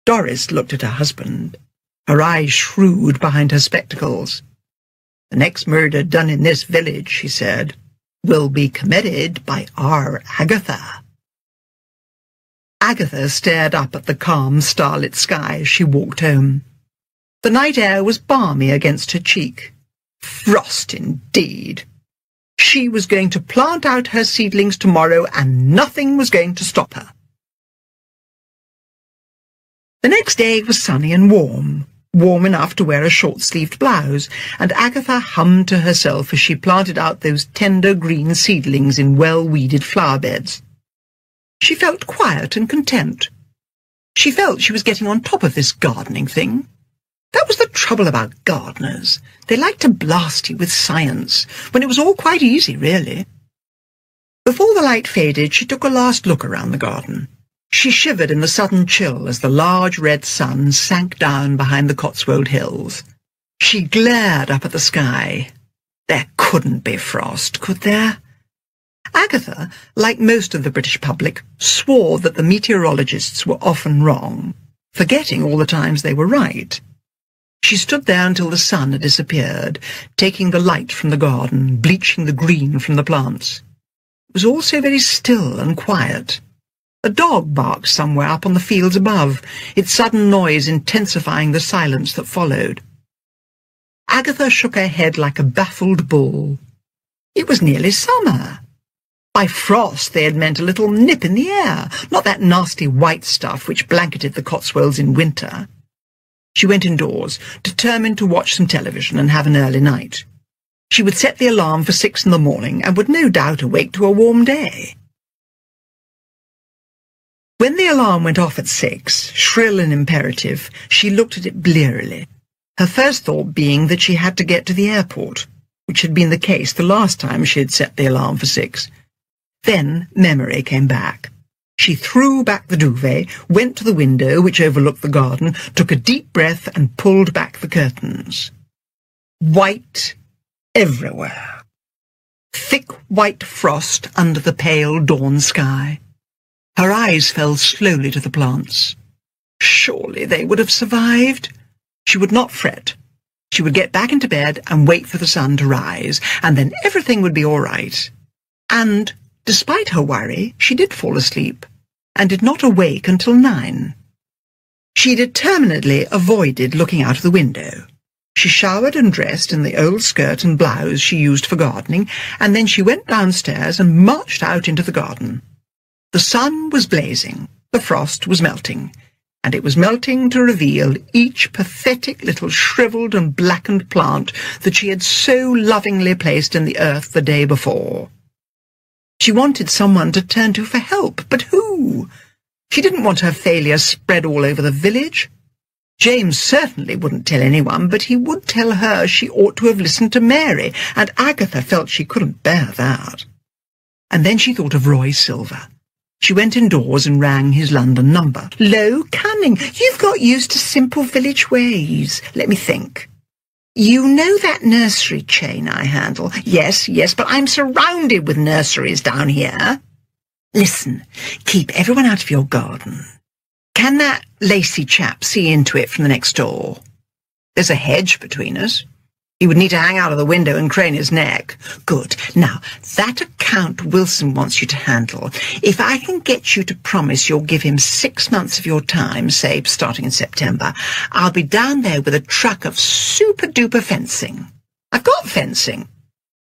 Doris looked at her husband, her eyes shrewd behind her spectacles. "The next murder done in this village," she said, "will be committed by our Agatha." Agatha stared up at the calm, starlit sky as she walked home. The night air was balmy against her cheek. Frost, indeed. She was going to plant out her seedlings tomorrow, and nothing was going to stop her. The next day was sunny and warm, warm enough to wear a short-sleeved blouse, and Agatha hummed to herself as she planted out those tender green seedlings in well-weeded flower beds. She felt quiet and content. She felt she was getting on top of this gardening thing. That was the trouble about gardeners. They liked to blast you with science, when it was all quite easy, really. Before the light faded, she took a last look around the garden. She shivered in the sudden chill as the large red sun sank down behind the Cotswold hills. She glared up at the sky. There couldn't be frost, could there? Agatha, like most of the British public, swore that the meteorologists were often wrong, forgetting all the times they were right. She stood there until the sun had disappeared, taking the light from the garden, bleaching the green from the plants. It was all so very still and quiet. A dog barked somewhere up on the fields above, its sudden noise intensifying the silence that followed. Agatha shook her head like a baffled bull. It was nearly summer. By frost they had meant a little nip in the air, not that nasty white stuff which blanketed the Cotswolds in winter. She went indoors, determined to watch some television and have an early night. She would set the alarm for 6 in the morning and would no doubt awake to a warm day. When the alarm went off at 6, shrill and imperative, she looked at it blearily, her first thought being that she had to get to the airport, which had been the case the last time she had set the alarm for 6. Then memory came back. She threw back the duvet, went to the window which overlooked the garden, took a deep breath and pulled back the curtains. White everywhere. Thick white frost under the pale dawn sky. Her eyes fell slowly to the plants. Surely they would have survived. She would not fret. She would get back into bed and wait for the sun to rise, and then everything would be all right. And despite her worry, she did fall asleep, and did not awake until 9. She determinedly avoided looking out of the window. She showered and dressed in the old skirt and blouse she used for gardening, and then she went downstairs and marched out into the garden. The sun was blazing, the frost was melting, and it was melting to reveal each pathetic little shriveled and blackened plant that she had so lovingly placed in the earth the day before. She wanted someone to turn to for help, but who? She didn't want her failure spread all over the village. James certainly wouldn't tell anyone, but he would tell her she ought to have listened to Mary, and Agatha felt she couldn't bear that. And then she thought of Roy Silver. She went indoors and rang his London number. "Lo, Canning, you've got used to simple village ways. Let me think. You know that nursery chain I handle? Yes, but I'm surrounded with nurseries down here. Listen, keep everyone out of your garden. Can that Lacey chap see into it from the next door? There's a hedge between us. He would need to hang out of the window and crane his neck. Good. Now, that account Wilson wants you to handle. If I can get you to promise you'll give him 6 months of your time, say, starting in September, I'll be down there with a truck of super-duper fencing. I've got fencing.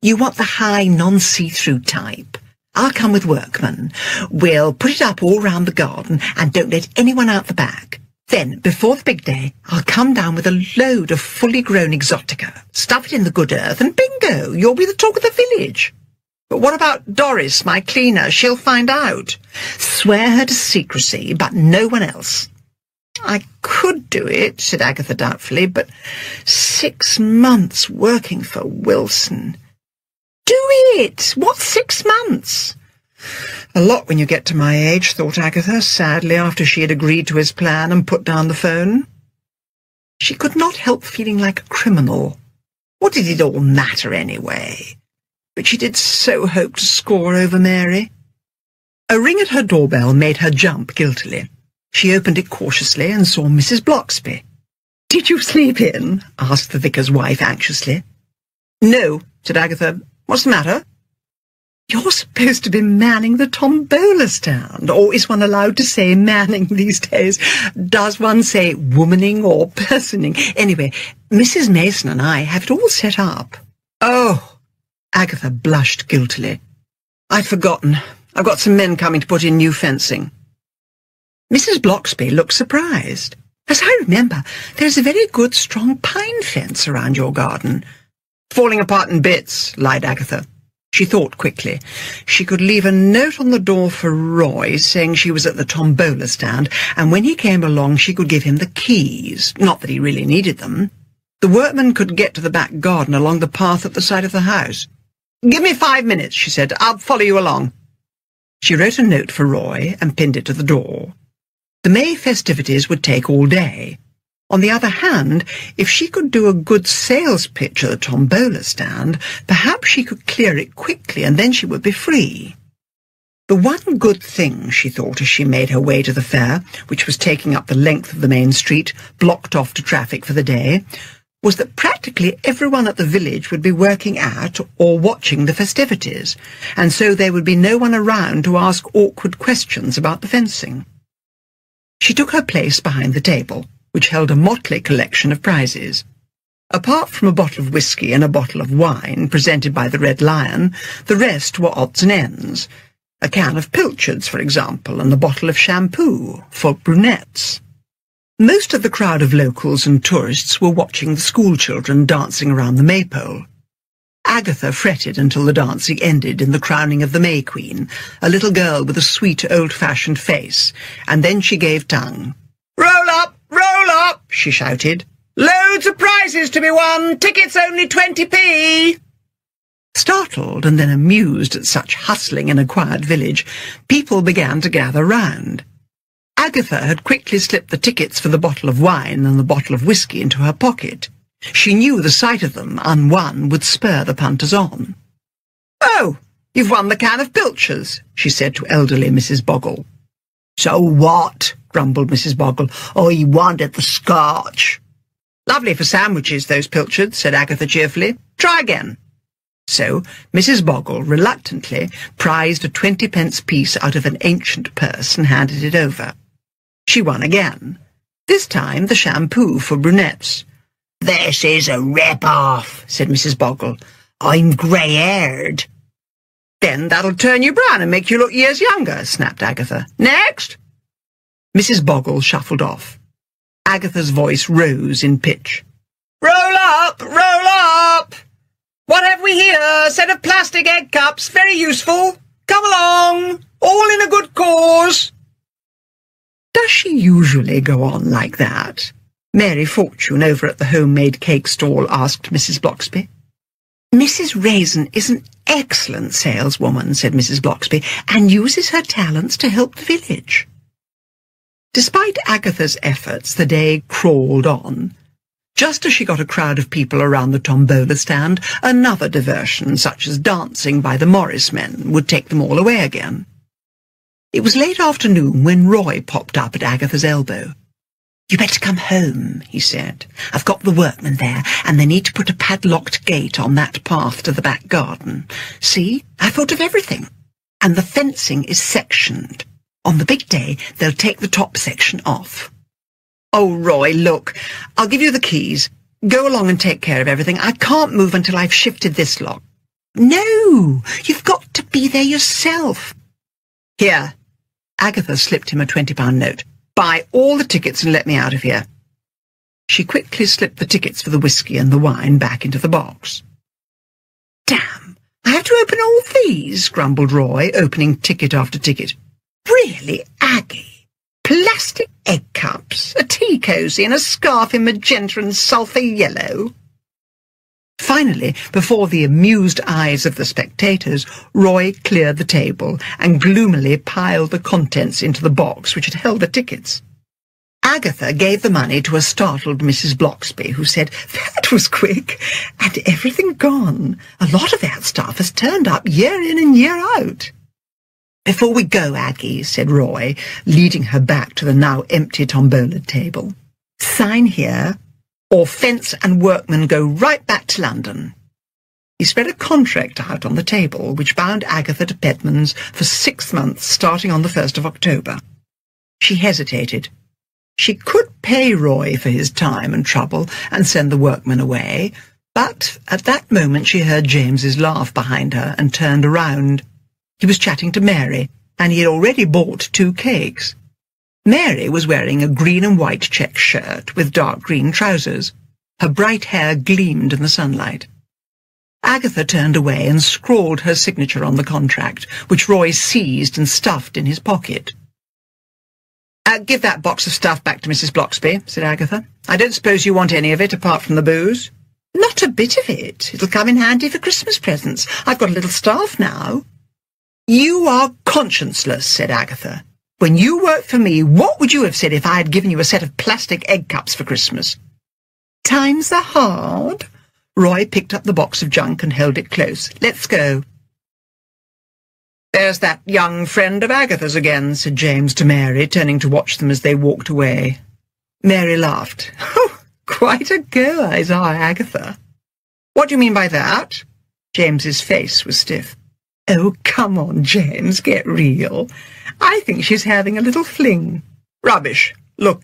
You want the high, non-see-through type. I'll come with workmen. We'll put it up all round the garden and don't let anyone out the back. Then, before the big day, I'll come down with a load of fully grown exotica, stuff it in the good earth, and bingo, you'll be the talk of the village. But what about Doris, my cleaner? She'll find out. Swear her to secrecy, but no one else. I could do it, said Agatha doubtfully, but 6 months working for Wilson. Do it! What's 6 months? A lot when you get to my age, thought Agatha, sadly, after she had agreed to his plan and put down the phone. She could not help feeling like a criminal. What did it all matter, anyway? But she did so hope to score over Mary. A ring at her doorbell made her jump guiltily. She opened it cautiously and saw Mrs. Bloxby. "Did you sleep in?" asked the vicar's wife anxiously. "No," said Agatha. "What's the matter?" "You're supposed to be manning the tombola stand, or is one allowed to say manning these days? Does one say womaning or personing? Anyway, Mrs. Mason and I have it all set up." "Oh," Agatha blushed guiltily. "I'd forgotten. I've got some men coming to put in new fencing." Mrs. Bloxby looked surprised. As I remember, there's a very good strong pine fence around your garden. Falling apart in bits, lied Agatha. She thought quickly. She could leave a note on the door for Roy, saying she was at the tombola stand, and when he came along she could give him the keys. Not that he really needed them. The workman could get to the back garden along the path at the side of the house. "Give me 5 minutes," she said. "I'll follow you along." She wrote a note for Roy and pinned it to the door. The May festivities would take all day. On the other hand, if she could do a good sales pitch at the tombola stand, perhaps she could clear it quickly and then she would be free. The one good thing, she thought as she made her way to the fair, which was taking up the length of the main street, blocked off to traffic for the day, was that practically everyone at the village would be working at or watching the festivities, and so there would be no one around to ask awkward questions about the fencing. She took her place behind the table, which held a motley collection of prizes. Apart from a bottle of whisky and a bottle of wine presented by the Red Lion, the rest were odds and ends. A can of pilchards, for example, and a bottle of shampoo for brunettes. Most of the crowd of locals and tourists were watching the schoolchildren dancing around the maypole. Agatha fretted until the dancing ended in the crowning of the May Queen, a little girl with a sweet old-fashioned face, and then she gave tongue. "Roll up! Roll up!" she shouted. "Loads of prizes to be won! Tickets only 20p!" Startled and then amused at such hustling in a quiet village, people began to gather round. Agatha had quickly slipped the tickets for the bottle of wine and the bottle of whisky into her pocket. She knew the sight of them, unwon, would spur the punters on. "Oh, you've won the can of pilchards," she said to elderly Mrs. Boggle. "So what?" grumbled Mrs. Boggle. "I wanted the scotch." "Lovely for sandwiches, those pilchards," said Agatha cheerfully. "Try again." So Mrs. Boggle reluctantly prized a 20-pence piece out of an ancient purse and handed it over. She won again, this time the shampoo for brunettes. "This is a rip-off," said Mrs. Boggle. "I'm grey-haired." "Then that'll turn you brown and make you look years younger," snapped Agatha. "Next!" Mrs. Boggle shuffled off. Agatha's voice rose in pitch. "Roll up! Roll up! What have we here? A set of plastic egg cups, very useful. Come along, all in a good cause." "Does she usually go on like that?" Mary Fortune over at the homemade cake stall asked Mrs. Bloxby. "Mrs. Raisin is an excellent saleswoman," said Mrs. Bloxby, "and uses her talents to help the village." Despite Agatha's efforts, the day crawled on. Just as she got a crowd of people around the tombola stand, another diversion, such as dancing by the Morris men, would take them all away again. It was late afternoon when Roy popped up at Agatha's elbow. "You better come home," he said. "I've got the workmen there, and they need to put a padlocked gate on that path to the back garden. See, I thought of everything. And the fencing is sectioned. On the big day, they'll take the top section off." "Oh, Roy, look, I'll give you the keys. Go along and take care of everything. I can't move until I've shifted this lock." "No, you've got to be there yourself." "Here." Agatha slipped him a £20 note. "Buy all the tickets and let me out of here." She quickly slipped the tickets for the whisky and the wine back into the box. "Damn, I have to open all these," grumbled Roy, opening ticket after ticket. "Really, Aggie? Plastic egg cups, a tea cosy and a scarf in magenta and sulphur yellow." Finally, before the amused eyes of the spectators, Roy cleared the table and gloomily piled the contents into the box which had held the tickets. Agatha gave the money to a startled Mrs. Bloxby, who said, "That was quick, and everything gone. A lot of that stuff has turned up year in and year out." "Before we go, Aggie," said Roy, leading her back to the now empty tombola table, "sign here, or fence and workmen go right back to London." He spread a contract out on the table, which bound Agatha to Pedman's for 6 months, starting on the 1st of October. She hesitated. She could pay Roy for his time and trouble and send the workmen away, but at that moment she heard James's laugh behind her and turned around. He was chatting to Mary, and he had already bought 2 cakes. Mary was wearing a green and white check shirt with dark green trousers. Her bright hair gleamed in the sunlight. Agatha turned away and scrawled her signature on the contract, which Roy seized and stuffed in his pocket. "Give that box of stuff back to Mrs. Bloxby," said Agatha. "I don't suppose you want any of it apart from the booze?" "Not a bit of it. It'll come in handy for Christmas presents. I've got a little staff now." "You are conscienceless," said Agatha. "When you worked for me, what would you have said if I had given you a set of plastic egg cups for Christmas?" "Times are hard." Roy picked up the box of junk and held it close. "Let's go." "There's that young friend of Agatha's again," said James to Mary, turning to watch them as they walked away. Mary laughed. "Oh, quite a go, is our Agatha." "What do you mean by that?" James's face was stiff. "Oh, come on, James, get real. I think she's having a little fling." "Rubbish. Look